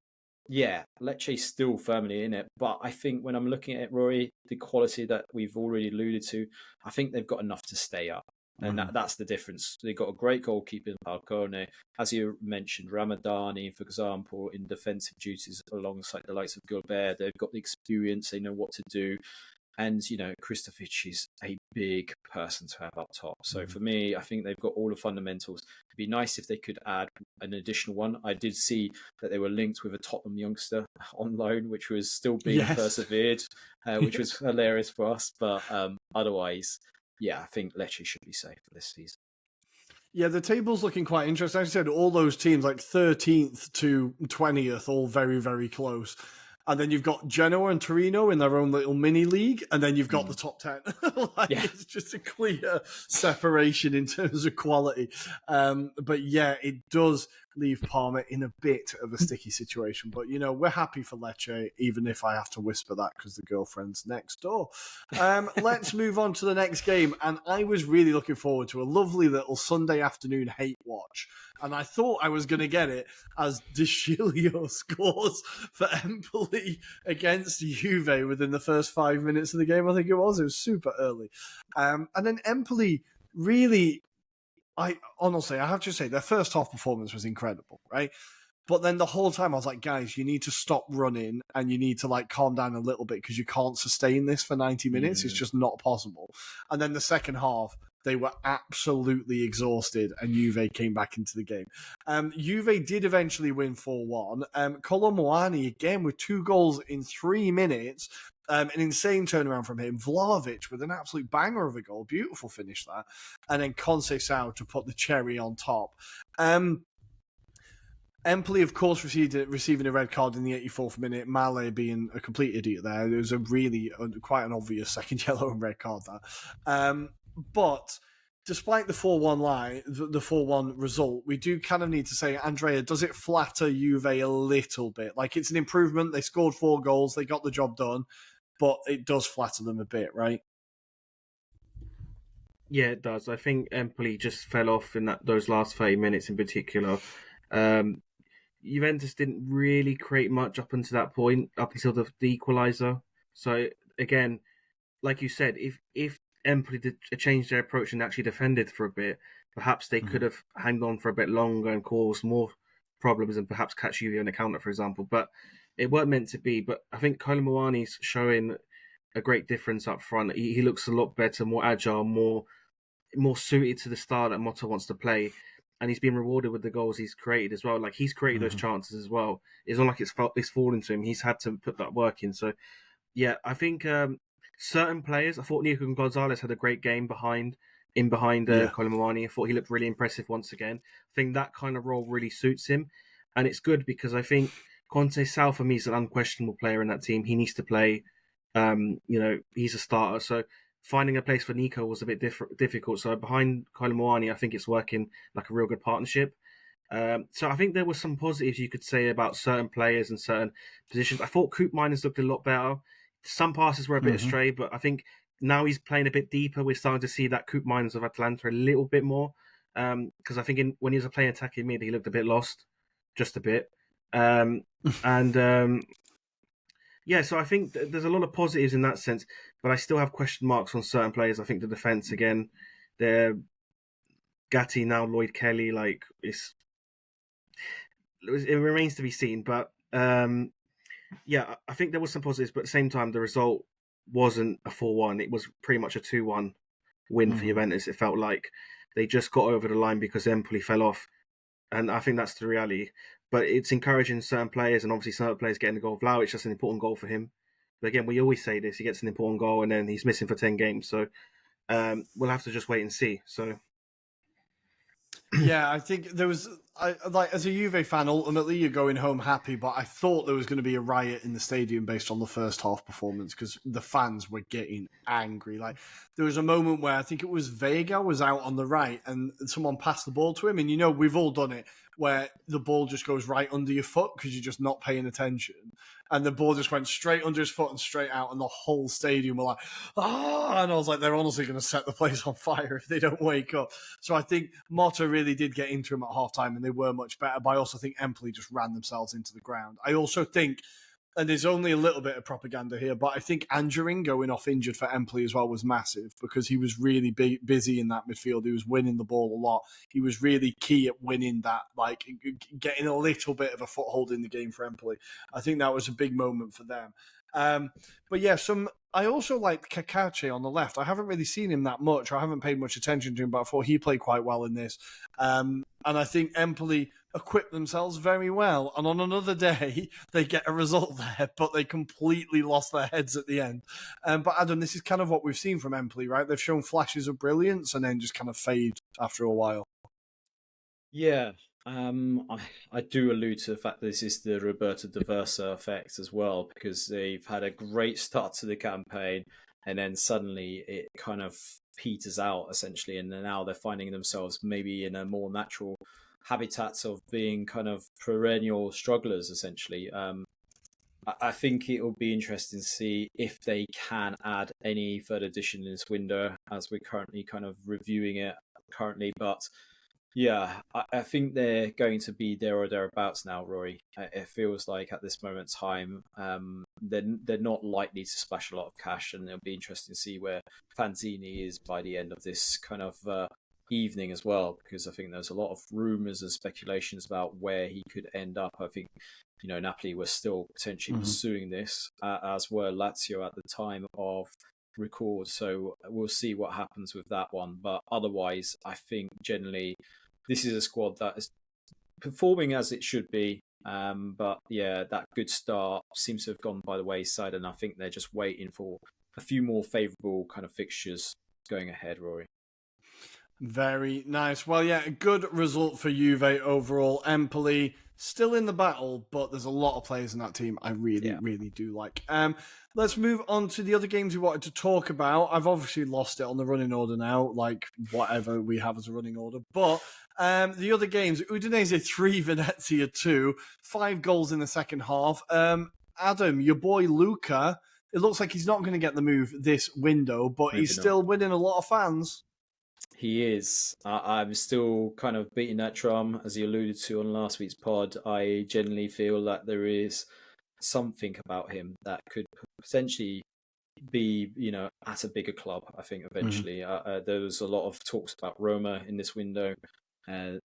Yeah, Lecce's still firmly in it, but I think when I'm looking at it, Rory, the quality that we've already alluded to, I think they've got enough to stay up. And that's the difference. They've got a great goalkeeper in Falcone. As you mentioned, Ramadani, for example, in defensive duties alongside the likes of Gilbert. They've got the experience. They know what to do. And, Kristovic is a big person to have up top. So for me, I think they've got all the fundamentals. It'd be nice if they could add an additional one. I did see that they were linked with a Tottenham youngster on loan, which was still being persevered, which was hilarious for us. But otherwise, yeah, I think Lecce should be safe for this season. Yeah, the table's looking quite interesting. As I said, all those teams, like 13th to 20th, all very, very close. And then you've got Genoa and Torino in their own little mini league, and then you've got the top 10. It's just a clear separation in terms of quality. But yeah, it does leave Parma in a bit of a sticky situation. But, we're happy for Lecce, even if I have to whisper that because the girlfriend's next door. Let's move on to the next game. And I was really looking forward to a lovely little Sunday afternoon hate watch. And I thought I was going to get it as De Sciglio scores for Empoli against Juve within the first 5 minutes of the game. I think it was super early. And then Empoli really, I have to say, their first half performance was incredible, right? But then the whole time I was like, guys, you need to stop running and you need to calm down a little bit because you can't sustain this for 90 minutes. It's just not possible. And then the second half, they were absolutely exhausted and Juve came back into the game. Juve did eventually win 4-1. Colomboani, again, with 2 goals in 3 minutes. An insane turnaround from him. Vlahovic with an absolute banger of a goal. Beautiful finish that. And then Conceição to put the cherry on top. Empoli, of course, receiving a red card in the 84th minute. Male being a complete idiot there. It was a really quite an obvious second yellow and red card there. But despite the 4-1 result, we do kind of need to say, Andrea, does it flatter Juve a little bit? It's an improvement. They scored 4 goals. They got the job done. But it does flatter them a bit, right? Yeah, it does. I think Empoli just fell off in those last 30 minutes in particular. Juventus didn't really create much up until that point, up until the equaliser. So again, like you said, if Empoli did change their approach and actually defended for a bit, perhaps they could have hanged on for a bit longer and caused more problems and perhaps catch Juve on the counter, for example. But it weren't meant to be. But I think Colomboani's showing a great difference up front. He looks a lot better, more agile, more suited to the style that Motta wants to play. And he's been rewarded with the goals he's created as well. He's created those chances as well. It's not like it's fallen to him. He's had to put that work in. So, yeah, I think certain players, I thought Nico Gonzalez had a great game behind Colomboani. I thought he looked really impressive once again. I think that kind of role really suits him. And it's good because I think Conceição, for me, is an unquestionable player in that team. He needs to play. He's a starter. So finding a place for Nico was a bit difficult. So behind Colomboani, I think it's working like a real good partnership. So I think there were some positives you could say about certain players and certain positions. I thought Coop Miners looked a lot better. Some passes were a bit astray, but I think now he's playing a bit deeper. We're starting to see that Coop Miners of Atalanta a little bit more. Because I think when he was playing attacking mid, he looked a bit lost, just a bit. Yeah, so I think there's a lot of positives in that sense, but I still have question marks on certain players. I think the defence, again, they're Gatti now, Lloyd Kelly, it remains to be seen. But yeah, I think there was some positives, but at the same time, the result wasn't a 4-1. It was pretty much a 2-1 win for Juventus. It felt like they just got over the line because Empoli fell off. And I think that's the reality. But it's encouraging certain players, and obviously certain players getting the goal. Vlahovic, that's an important goal for him. But again, we always say this: he gets an important goal, and then he's missing for 10 games. So we'll have to just wait and see. So yeah, I think there was as a Juve fan, ultimately you're going home happy, but I thought there was going to be a riot in the stadium based on the first half performance because the fans were getting angry. There was a moment where I think it was Vega was out on the right and someone passed the ball to him, and we've all done it where the ball just goes right under your foot because you're just not paying attention. And the ball just went straight under his foot and straight out, and the whole stadium were like, ah! And I was like, they're honestly going to set the place on fire if they don't wake up. So I think Motta really did get into him at halftime, and they were much better. But I also think Empoli just ran themselves into the ground. I also think, and there's only a little bit of propaganda here, but I think Angelino going off injured for Empoli as well was massive because he was really busy in that midfield. He was winning the ball a lot. He was really key at winning that, like getting a little bit of a foothold in the game for Empoli. I think that was a big moment for them. But yeah, I also liked Kakache on the left. I haven't really seen him that much. I haven't paid much attention to him, but I thought he played quite well in this. And I think Empoli equipped themselves very well. And on another day, they get a result there, but they completely lost their heads at the end. But Adam, this is kind of what we've seen from Empoli, right? They've shown flashes of brilliance and then just kind of fade after a while. Yeah. I do allude to the fact that this is the Roberto De Versa effect as well, because they've had a great start to the campaign and then suddenly it kind of peters out essentially, and now they're finding themselves maybe in a more natural habitat of being kind of perennial strugglers essentially. I think it will be interesting to see if they can add any further addition in this window as we're currently kind of reviewing it currently, but yeah, I think they're going to be there or thereabouts now, Rory. It feels like at this moment in time, they're not likely to splash a lot of cash, and it'll be interesting to see where Fanzini is by the end of this kind of evening as well, because I think there's a lot of rumours and speculations about where he could end up. I think, Napoli were still potentially pursuing this, as were Lazio at the time of record. So we'll see what happens with that one. But otherwise, I think generally this is a squad that is performing as it should be. But yeah, that good start seems to have gone by the wayside, and I think they're just waiting for a few more favourable kind of fixtures going ahead, Rory. Very nice. Well, yeah, a good result for Juve overall. Empoli still in the battle, but there's a lot of players in that team I really do like. Let's move on to the other games we wanted to talk about. I've obviously lost it on the running order now, like whatever we have as a running order. But the other games, Udinese 3, Venezia 2, 5 goals in the second half. Adam, your boy Luca, it looks like he's not going to get the move this window, but maybe he's still winning a lot of fans. He is. I'm still kind of beating that drum, as you alluded to on last week's pod. I genuinely feel that there is something about him that could potentially be, at a bigger club, I think, eventually. There was a lot of talks about Roma in this window,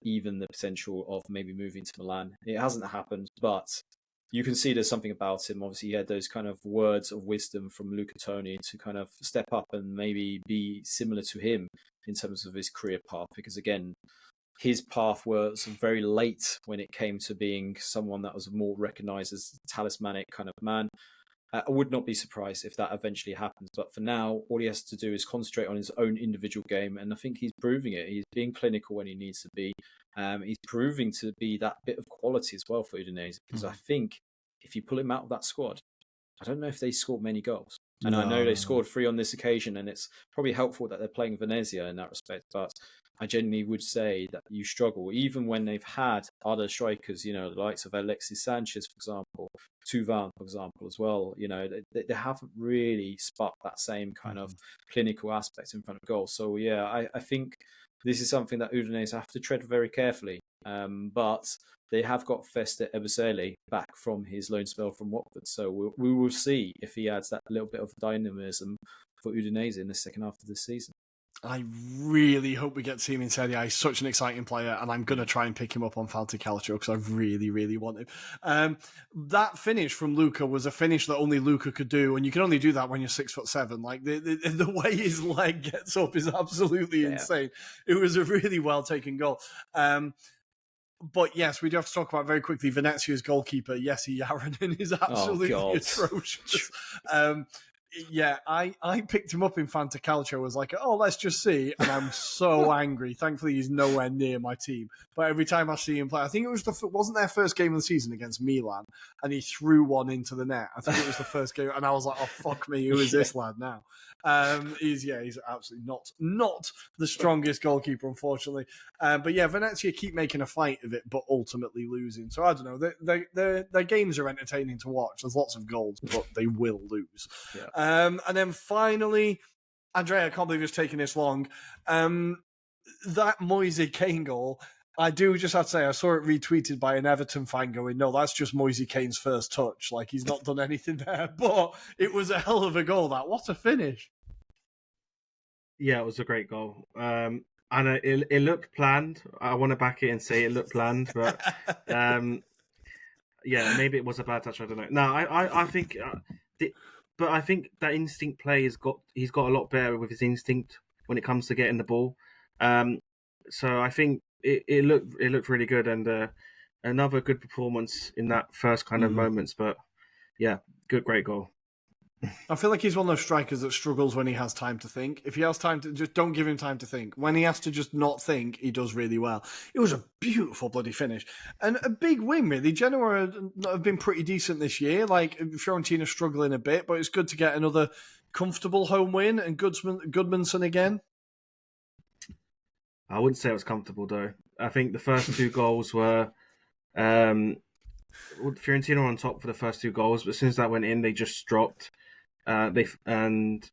even the potential of maybe moving to Milan. It hasn't happened, but you can see there's something about him. Obviously, he had those kind of words of wisdom from Luca Toni to kind of step up and maybe be similar to him in terms of his career path. Because again, his path was very late when it came to being someone that was more recognised as a talismanic kind of man. I would not be surprised if that eventually happens. But for now, all he has to do is concentrate on his own individual game. And I think he's proving it. He's being clinical when he needs to be. He's proving to be that bit of quality as well for Udinese. Because I think if you pull him out of that squad, I don't know if they scored many goals. And I know they scored 3 on this occasion. And it's probably helpful that they're playing Venezia in that respect. But I genuinely would say that you struggle, even when they've had other strikers, the likes of Alexis Sanchez, for example, Tuvan, for example, as well. They haven't really sparked that same kind of clinical aspect in front of goal. So, yeah, I think this is something that Udinese have to tread very carefully. But they have got Feste Ebusele back from his loan spell from Watford. So we will see if he adds that little bit of dynamism for Udinese in the second half of the season. I really hope we get to see him in Serie A. He's such an exciting player, and I'm going to try and pick him up on Fantasy Calcio because I really, really want him. That finish from Luca was a finish that only Luca could do, and you can only do that when you're 6'7". Like the way his leg gets up is absolutely insane. It was a really well taken goal. But yes, we do have to talk about very quickly Venezia's goalkeeper, Jesse Yaranen, is absolutely atrocious. Yeah, I picked him up in Fantacalcio, was like, oh, let's just see. And I'm so angry. Thankfully, he's nowhere near my team. But every time I see him play, I think it was wasn't their first game of the season against Milan, and he threw one into the net. I think it was the first game, and I was like, oh, fuck me, who is this lad now? He's absolutely not the strongest goalkeeper, unfortunately. But yeah, Venezia keep making a fight of it, but ultimately losing. So I don't know. Their games are entertaining to watch. There's lots of goals, but they will lose. Yeah. And then finally, Andrea, I can't believe it's taken this long. That Moise Kean goal, I do just have to say, I saw it retweeted by an Everton fan going, no, that's just Moise Kean's first touch. Like, he's not done anything there. But it was a hell of a goal, that. What a finish. Yeah, it was a great goal. And it looked planned. I want to back it and say it looked planned, but yeah, maybe it was a bad touch. I don't know. No, I think... But I think that instinct play he's got a lot better with his instinct when it comes to getting the ball. So I think it looked really good, and another good performance in that first kind of moments. But yeah, great goal. I feel like he's one of those strikers that struggles when he has time to think. If he has time to, just don't give him time to think. When he has to just not think, he does really well. It was a beautiful bloody finish. And a big win, really. Genoa have been pretty decent this year. Like, Fiorentina struggling a bit, but it's good to get another comfortable home win, and Goodmanson again. I wouldn't say it was comfortable, though. I think the first two goals were... Fiorentina were on top for the first two goals, but as soon as that went in, they just dropped. And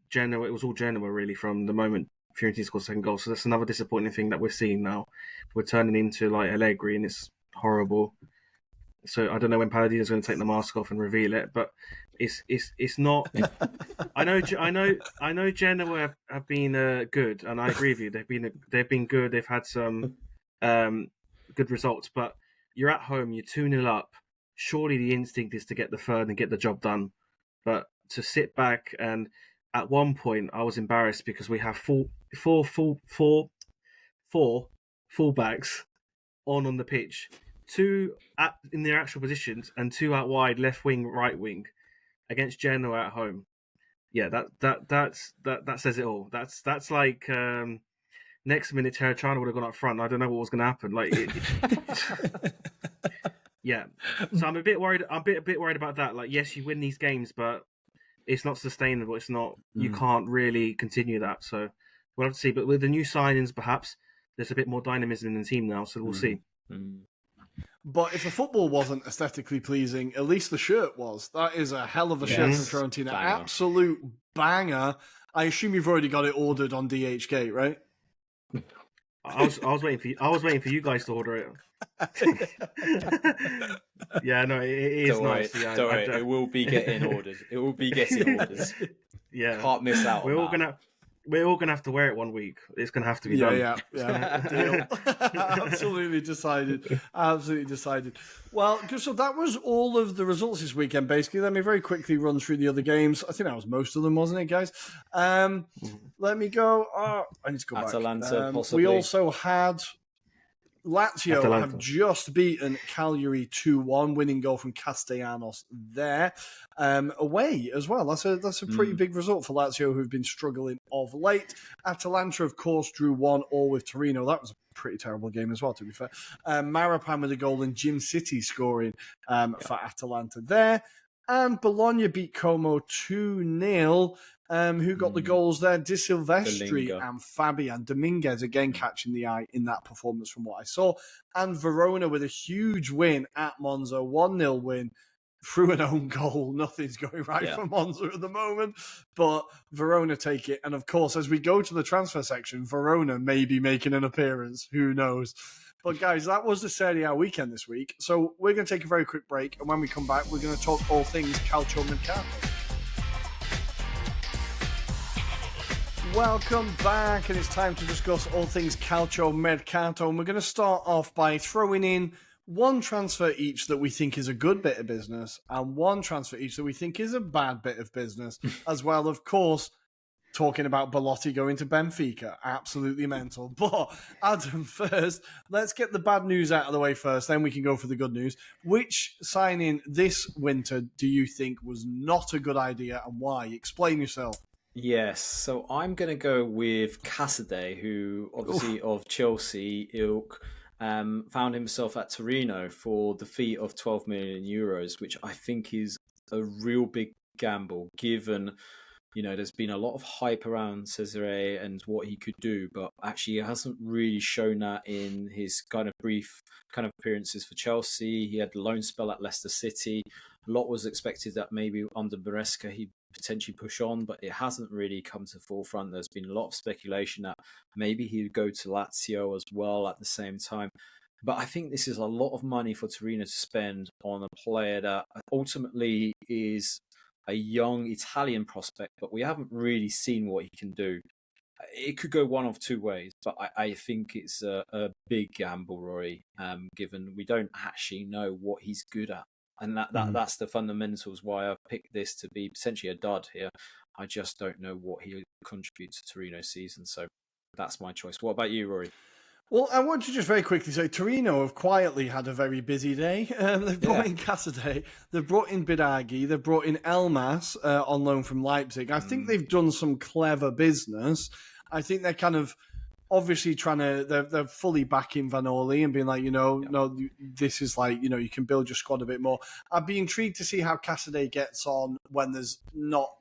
Genoa, it was all Genoa really from the moment Fiorentina scored the second goal. So that's another disappointing thing that we're seeing now. We're turning into like Allegri, and it's horrible. So I don't know when Palladino's going to take the mask off and reveal it, but it's not. I know Genoa have been good, and I agree with you. They've been good. They've had some good results, but you're at home. You're 2-0 up. Surely the instinct is to get the third and get the job done, but to sit back, and at one point I was embarrassed because we have four fullbacks on the pitch, two in their actual positions and two out wide, left wing, right wing, against Genoa at home. Yeah, that says it all. That's like next minute Terracciano would have gone up front. I don't know what was going to happen. Like, yeah. So I'm a bit worried. I'm a bit worried about that. Like, yes, you win these games, but it's not sustainable. It's not. You can't really continue that. So we'll have to see. But with the new signings, perhaps there's a bit more dynamism in the team now. So we'll see. But if the football wasn't aesthetically pleasing, at least the shirt was. That is a hell of a shirt from Fiorentina. Banger. Absolute banger. I assume you've already got it ordered on DHgate, right? I was waiting for you guys to order it. Yeah, no, it is don't nice. Worry, yeah, don't worry. It will be getting ordered. It will be getting orders. Yeah, can't miss out. We're all gonna have to wear it one week. It's gonna have to be done. Yeah. Deal. Absolutely decided. Well, so that was all of the results this weekend. Basically, let me very quickly run through the other games. I think that was most of them, wasn't it, guys? Let me go. I need to go Atalanta, back. possibly. We also had Lazio have just beaten Cagliari 2-1, winning goal from Castellanos there. Away as well. That's a pretty big result for Lazio, who've been struggling of late. Atalanta, of course, drew 1-1 with Torino. That was a pretty terrible game as well, to be fair. Marapan with a goal and Jim City scoring for Atalanta there. And Bologna beat Como 2-0. Who got the goals there? Di Silvestri and Fabian Dominguez again catching the eye in that performance from what I saw. And Verona with a huge win at Monza, 1-0 win through an own goal. Nothing's going right for Monza at the moment, but Verona take it. And of course, as we go to the transfer section, Verona may be making an appearance. Who knows? But guys, that was the Serie A weekend this week. So we're going to take a very quick break. And when we come back, we're going to talk all things Calcio Mercato. Welcome back, and it's time to discuss all things Calcio Mercato. And we're going to start off by throwing in one transfer each that we think is a good bit of business, and one transfer each that we think is a bad bit of business, as well, of course, talking about Belotti going to Benfica. Absolutely mental. But Adam, first, let's get the bad news out of the way first, then we can go for the good news. Which signing this winter do you think was not a good idea and why? Explain yourself. Yes, so I'm going to go with Casadei, who obviously of Chelsea ilk found himself at Torino for the fee of 12 million euros, which I think is a real big gamble given, there's been a lot of hype around Cesare and what he could do, but actually he hasn't really shown that in his kind of brief kind of appearances for Chelsea. He had the loan spell at Leicester City. A lot was expected that maybe under Maresca he'd potentially push on, but it hasn't really come to the forefront. There's been a lot of speculation that maybe he would go to Lazio as well at the same time. But I think this is a lot of money for Torino to spend on a player that ultimately is a young Italian prospect, but we haven't really seen what he can do. It could go one of two ways, but I think it's a big gamble, Rory, given we don't actually know what he's good at. And that's the fundamentals why I've picked this to be potentially a dud here. I just don't know what he contributes to Torino's season, so that's my choice. What about you, Rory? Well, I want to just very quickly say Torino have quietly had a very busy day. They've brought in Casadei, they've brought in Biraghi, they've brought in Elmas on loan from Leipzig. I think they've done some clever business. I think they're kind of obviously trying to, they're fully backing Vanoli and being like, no, this is like, you can build your squad a bit more. I'd be intrigued to see how Casadei gets on when there's not,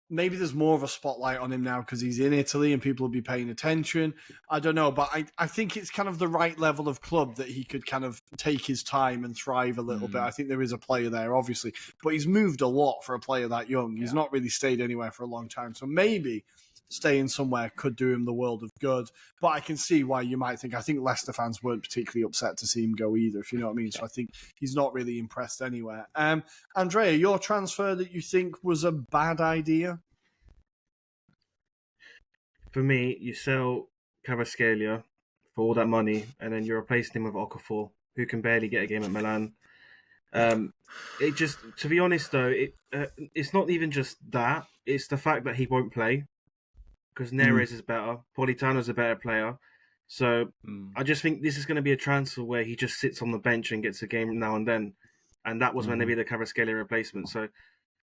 maybe there's more of a spotlight on him now because he's in Italy and people will be paying attention. I don't know, but I think it's kind of the right level of club that he could kind of take his time and thrive a little bit. I think there is a player there, obviously, but he's moved a lot for a player that young. He's not really stayed anywhere for a long time. So maybe staying somewhere could do him the world of good. But I can see why you might think, I think Leicester fans weren't particularly upset to see him go either, if you know what I mean. So I think he's not really impressed anywhere. Andrea, your transfer that you think was a bad idea? For me, you sell Kvaratskhelia for all that money, and then you're replacing him with Okafor, who can barely get a game at Milan. It just, to be honest though, it's not even just that. It's the fact that he won't play because Neres is better, Politano's a better player. So I just think this is going to be a transfer where he just sits on the bench and gets a game now and then, and that was going to be the Kvaratskhelia replacement. So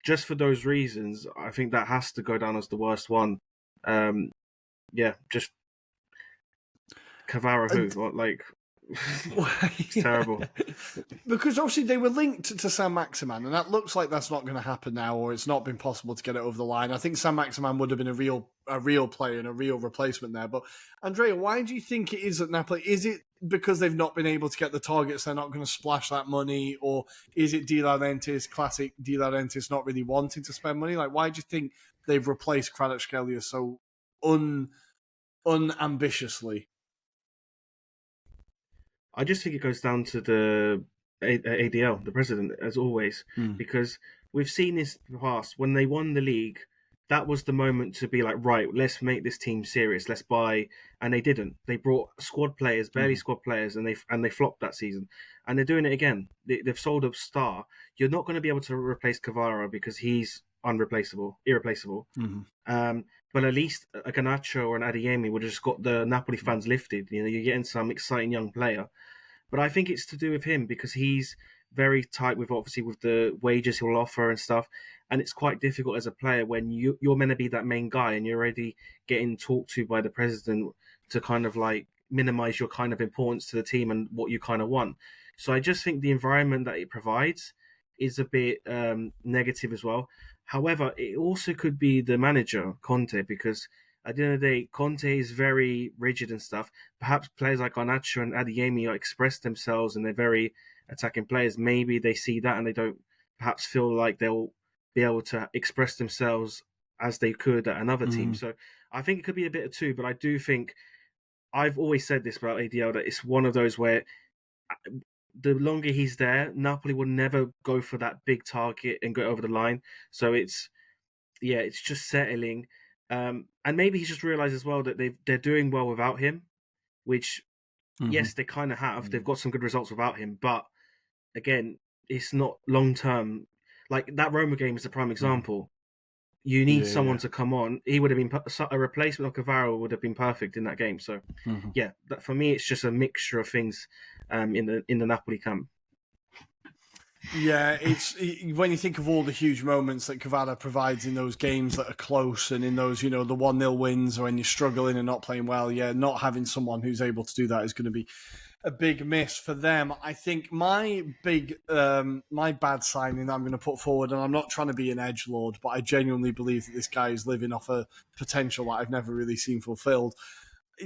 just for those reasons, I think that has to go down as the worst one. Just Kvara it's terrible. Because obviously they were linked to San Maximan, and that looks like that's not going to happen now, or it's not been possible to get it over the line. I think San Maximan would have been a real player and a real replacement there. But Andrea, why do you think it is at Napoli? Is it because they've not been able to get the targets, they're not going to splash that money, or is it De Laurentiis, classic De Laurentiis, not really wanting to spend money? Like, why do you think they've replaced Kvaratskhelia so unambitiously? I just think it goes down to the ADL, the president, as always, because we've seen this in the past. When they won the league, that was the moment to be like, right, let's make this team serious. Let's buy, and they didn't. They brought squad players, barely squad players, and they flopped that season. And they're doing it again. They've sold a star. You're not going to be able to replace Kvara because he's irreplaceable. But at least a Garnacho or an Adeyemi would have just got the Napoli fans lifted. You're getting some exciting young player. But I think it's to do with him because he's very tight with the wages he'll offer and stuff. And it's quite difficult as a player when you're meant to be that main guy and you're already getting talked to by the president to kind of like minimize your kind of importance to the team and what you kind of want. So I just think the environment that it provides is a bit negative as well. However, it also could be the manager, Conte, because at the end of the day, Conte is very rigid and stuff. Perhaps players like Garnacho and Adeyemi express themselves and they're very attacking players. Maybe they see that and they don't perhaps feel like they'll be able to express themselves as they could at another team. So I think it could be a bit of two, but I do think, I've always said this about ADL, that it's one of those where the longer he's there, Napoli will never go for that big target and go over the line. So it's just settling. And maybe he's just realised as well that they're doing well without him, which, yes, they kind of have. They've got some good results without him. But again, it's not long term. Like that Roma game is a prime example. you need someone Yeah. to come on. He would have been a replacement of Cavaro would have been perfect in that game. So yeah, for me, it's just a mixture of things in the Napoli camp. Yeah, when you think of all the huge moments that Cavada provides in those games that are close and in those, the 1-0 wins or when you're struggling and not playing well, not having someone who's able to do that is going to be a big miss for them. I think my bad signing that I'm going to put forward, and I'm not trying to be an edgelord, but I genuinely believe that this guy is living off a potential that I've never really seen fulfilled.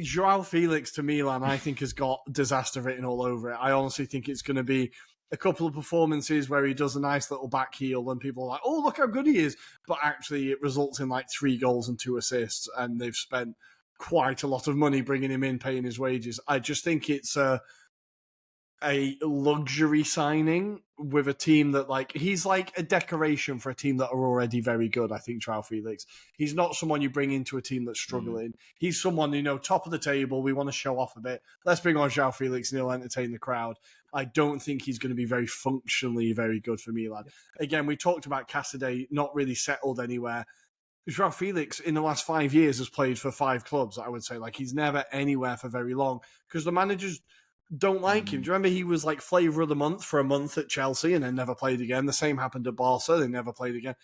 Joao Felix to Milan, I think, has got disaster written all over it. I honestly think it's going to be a couple of performances where he does a nice little back heel and people are like, oh, look how good he is. But actually it results in like 3 goals and 2 assists and they've spent quite a lot of money bringing him in, paying his wages. I just think it's a luxury signing with a team that he's like a decoration for a team that are already very good. I think Joao Felix, he's not someone you bring into a team that's struggling. He's someone, top of the table. We want to show off a bit. Let's bring on Joao Felix and he'll entertain the crowd. I don't think he's going to be very functionally very good for Milan. Again, we talked about Casadei not really settled anywhere. Joao Felix in the last 5 years has played for 5 clubs, I would say. He's never anywhere for very long because the managers don't like him. Do you remember he was like flavour of the month for a month at Chelsea and then never played again? The same happened at Barca. They never played again.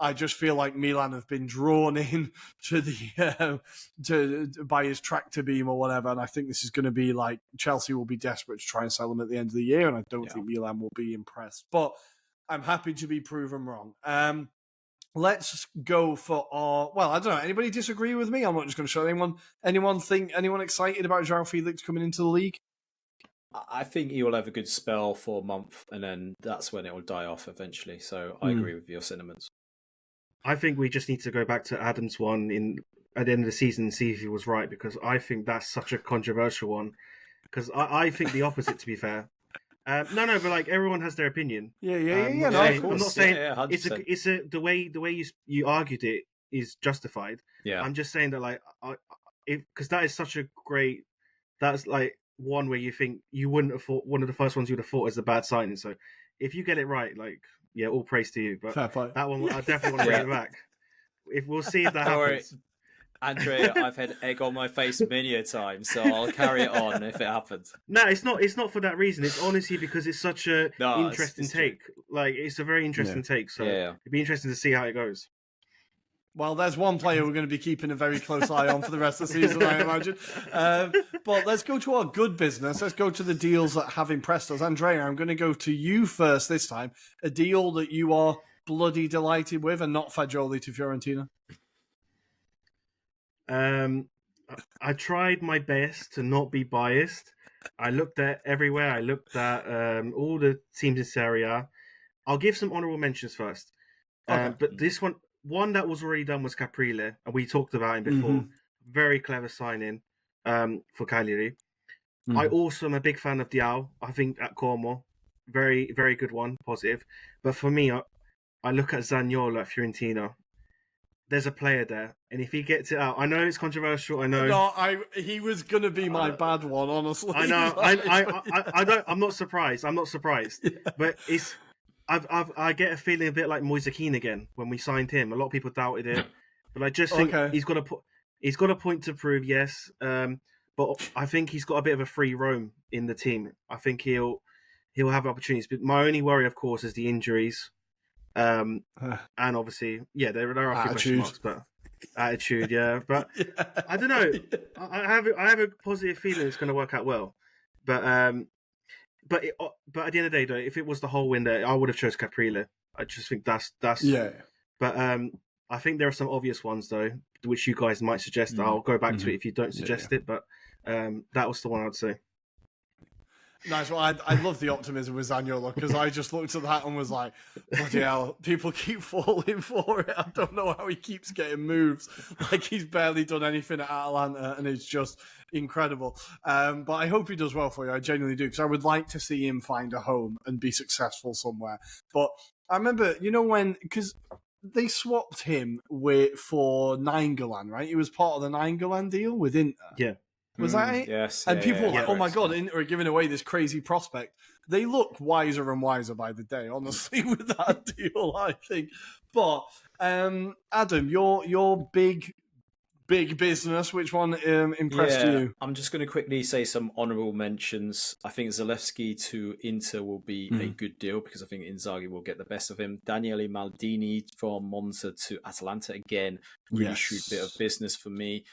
I just feel like Milan have been drawn in to by his tractor beam or whatever, and I think this is going to be like Chelsea will be desperate to try and sell him at the end of the year, and I don't think Milan will be impressed. But I'm happy to be proven wrong. Let's go for our. Well, I don't know. Anybody disagree with me? I'm not just going to show anyone. Anyone excited about Joao Felix coming into the league? I think he will have a good spell for a month, and then that's when it will die off eventually. So I agree with your sentiments. I think we just need to go back to Adam's one at the end of the season and see if he was right, because I think that's such a controversial one. Because I think the opposite, to be fair. No, but everyone has their opinion. Yeah. I'm not saying it's the way you argued it is justified. Yeah, I'm just saying that because that is such a great. That's one where you think you wouldn't have thought, one of the first ones you would have thought is a bad signing. So if you get it right, all praise to you. But that one, I definitely want to bring it back. We'll see if that happens. Andrea, I've had egg on my face many a time, so I'll carry it on if it happens. No, it's not for that reason. It's honestly because it's such a interesting take. It's a very interesting take. So it'd be interesting to see how it goes. Well, there's one player we're going to be keeping a very close eye on for the rest of the season, I imagine. But let's go to our good business. Let's go to the deals that have impressed us. Andrea, I'm going to go to you first this time. A deal that you are bloody delighted with and not Fagioli to Fiorentina? I tried my best to not be biased. I looked at everywhere. I looked at all the teams in Serie A. I'll give some honourable mentions first. But this one that was already done was Caprile, and we talked about him before. Mm-hmm. Very clever signing for Cagliari. Mm-hmm. I also am a big fan of Diao. I think at Como, very, very good one, positive. But for me, I look at Zaniolo at Fiorentina. There's a player there, and if he gets it out, I know it's controversial. I know. No, he was gonna be my bad one, honestly. I know. I don't. I'm not surprised. Yeah. But it's. I get a feeling a bit like Moise Kean again when we signed him. A lot of people doubted it, but I just think he's got a point to prove. Yes, but I think he's got a bit of a free roam in the team. I think he'll have opportunities. But my only worry, of course, is the injuries. And obviously, there are a few question marks, but attitude, But I don't know. I have a positive feeling it's going to work out well. But at the end of the day, though, if it was the whole window, I would have chose Caprile. I just think that's yeah. But I think there are some obvious ones though, which you guys might suggest. I'll go back to it if you don't suggest it. But that was the one I'd say. Nice. Well, I love the optimism with Zaniolo because I just looked at that and was like, bloody hell, people keep falling for it. I don't know how he keeps getting moves. He's barely done anything at Atalanta and it's just incredible. But I hope he does well for you. I genuinely do because I would like to see him find a home and be successful somewhere. But I remember, because they swapped him for Nainggolan, right? He was part of the Nainggolan deal with Inter. Yeah. Was that it? Yes. And people were like, oh my correct, God, Inter are giving away this crazy prospect. They look wiser and wiser by the day, honestly, with that deal, I think. But, Adam, your big business, which one impressed you? I'm just going to quickly say some honourable mentions. I think Zalewski to Inter will be a good deal because I think Inzaghi will get the best of him. Daniele Maldini from Monza to Atalanta, again, really shrewd bit of business for me.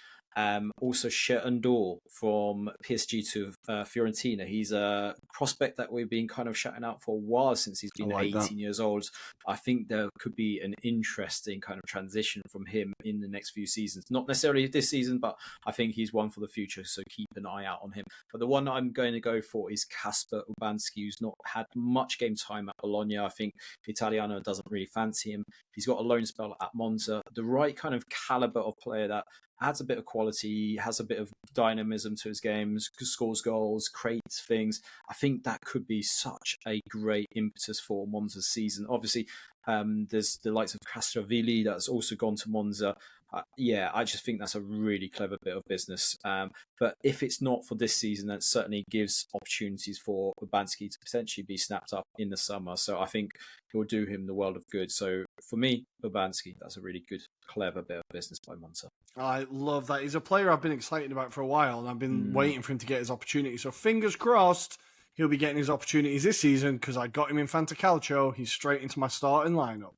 Also, Shetandor from PSG to Fiorentina. He's a prospect that we've been kind of shouting out for a while since he's been 18 years old. I think there could be an interesting kind of transition from him in the next few seasons. Not necessarily this season, but I think he's one for the future, so keep an eye out on him. But the one I'm going to go for is Kasper Ubanski, who's not had much game time at Bologna. I think Italiano doesn't really fancy him. He's got a loan spell at Monza. The right kind of caliber of player that adds a bit of quality, has a bit of dynamism to his games, scores goals, creates things. I think that could be such a great impetus for Monza's season. Obviously, there's the likes of Castrovilli that's also gone to Monza. I just think that's a really clever bit of business. But if it's not for this season, that certainly gives opportunities for Ubanski to potentially be snapped up in the summer. So I think it will do him the world of good. So for me, Ubanski, that's a really good, clever bit of business by Monza. I love that. He's a player I've been excited about for a while, and I've been waiting for him to get his opportunity. So fingers crossed he'll be getting his opportunities this season because I got him in Fantacalcio. He's straight into my starting lineup.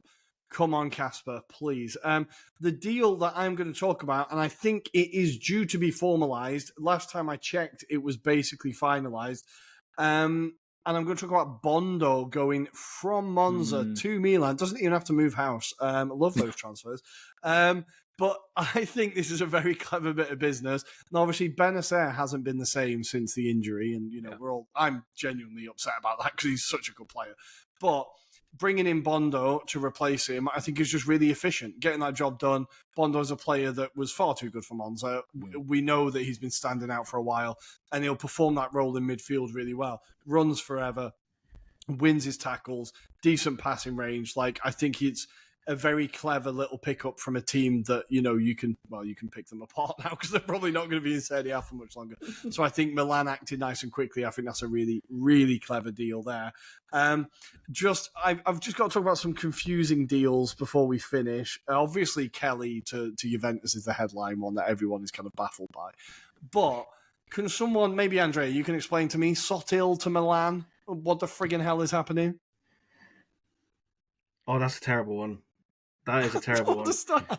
Come on, Casper, please. The deal that I'm going to talk about, and I think it is due to be formalised. Last time I checked, it was basically finalised. And I'm going to talk about Bondo going from Monza to Milan. Doesn't even have to move house. I love those transfers. But I think this is a very clever bit of business. And obviously, Benacer hasn't been the same since the injury. And, I'm genuinely upset about that because he's such a good player. But bringing in Bondo to replace him, I think is just really efficient. Getting that job done. Bondo's a player that was far too good for Monza. We know that he's been standing out for a while, and he'll perform that role in midfield really well. Runs forever, wins his tackles, decent passing range. I think it's a very clever little pickup from a team that, you can pick them apart now because they're probably not going to be in Serie A for much longer. So I think Milan acted nice and quickly. I think that's a really, really clever deal there. I've just got to talk about some confusing deals before we finish. Obviously, Kelly to Juventus is the headline one that everyone is kind of baffled by. But can someone, maybe Andrea, you can explain to me, Sotil to Milan? What the friggin' hell is happening? Oh, that's a terrible one. That is a terrible one.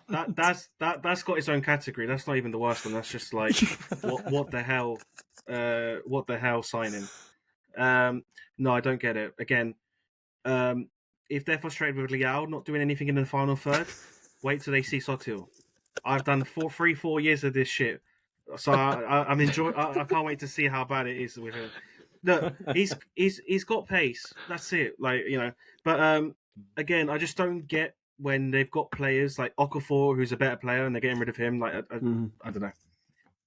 That's got its own category. That's not even the worst one. That's just like what the hell? What the hell signing? No, I don't get it. Again, if they're frustrated with Leao not doing anything in the final third, wait till they see Sotil. I've done 4 years of this shit, so I'm enjoying. I can't wait to see how bad it is with him. Look, he's got pace. That's it. But again, I just don't get when they've got players like Okafor, who's a better player, and they're getting rid of him. I don't know.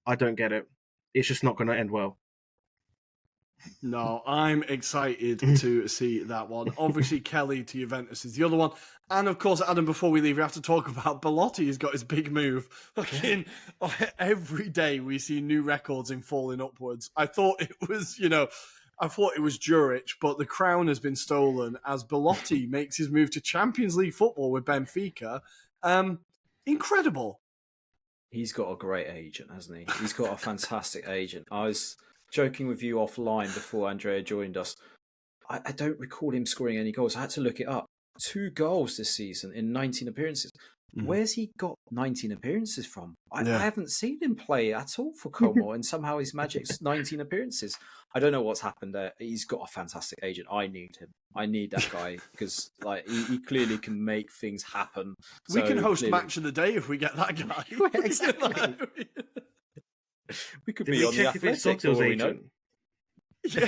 I don't get it. It's just not going to end well. No, I'm excited to see that one. Obviously, Kelly to Juventus is the other one. And of course, Adam, before we leave, we have to talk about Belotti. He's got his big move. Every day we see new records in falling upwards. I thought it was, Juric, but the crown has been stolen as Belotti makes his move to Champions League football with Benfica. Incredible. He's got a great agent, hasn't he? He's got a fantastic agent. I was joking with you offline before Andrea joined us. I don't recall him scoring any goals. I had to look it up. 2 goals this season in 19 appearances. Where's he got 19 appearances from? I haven't seen him play at all for Como, and somehow his magic's 19 appearances. I don't know what's happened there. He's got a fantastic agent. I need him. I need that guy because he clearly can make things happen. We can host Match of the Day if we get that guy. Exactly. We could be on the Athletic for all we know. They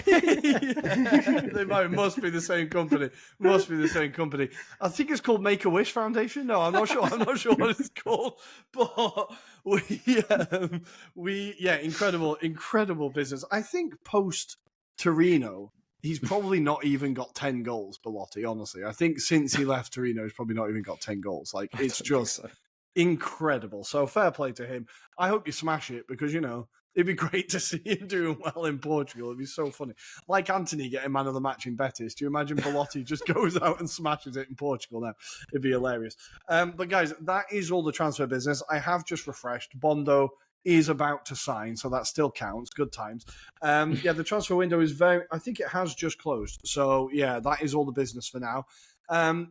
must be the same company. I think it's called Make-A-Wish Foundation. No, I'm not sure what it's called. But incredible business. I think post Torino, he's probably not even got 10 goals, Belotti, honestly. I think since he left Torino, he's probably not even got 10 goals. It's just incredible. So fair play to him. I hope you smash it because, It'd be great to see him doing well in Portugal. It'd be so funny. Like Anthony getting man of the match in Betis. Do you imagine Belotti just goes out and smashes it in Portugal now? It'd be hilarious. But guys, that is all the transfer business. I have just refreshed. Bondo is about to sign, so that still counts. Good times. The transfer window is I think it has just closed. So, yeah, that is all the business for now.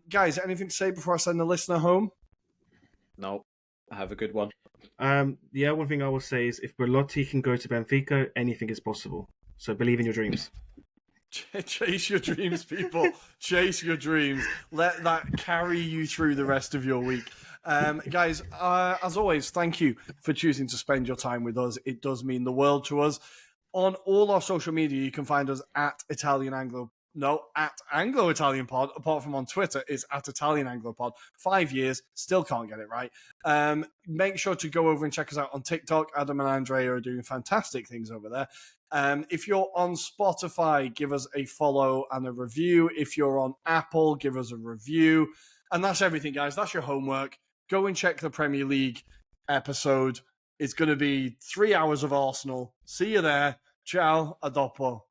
Guys, anything to say before I send the listener home? No, have a good one. One thing I will say is if Belotti can go to Benfica, anything is possible. So believe in your dreams. Chase your dreams, people. Chase your dreams. Let that carry you through the rest of your week. Guys, as always, thank you for choosing to spend your time with us. It does mean the world to us. On all our social media, you can find us at Anglo-Italian Pod. Apart from on Twitter, it's at Italian Anglo Pod. 5 years, still can't get it right. Make sure to go over and check us out on TikTok. Adam and Andrea are doing fantastic things over there. If you're on Spotify, give us a follow and a review. If you're on Apple, give us a review. And that's everything, guys. That's your homework. Go and check the Premier League episode. It's going to be 3 hours of Arsenal. See you there. Ciao. A dopo.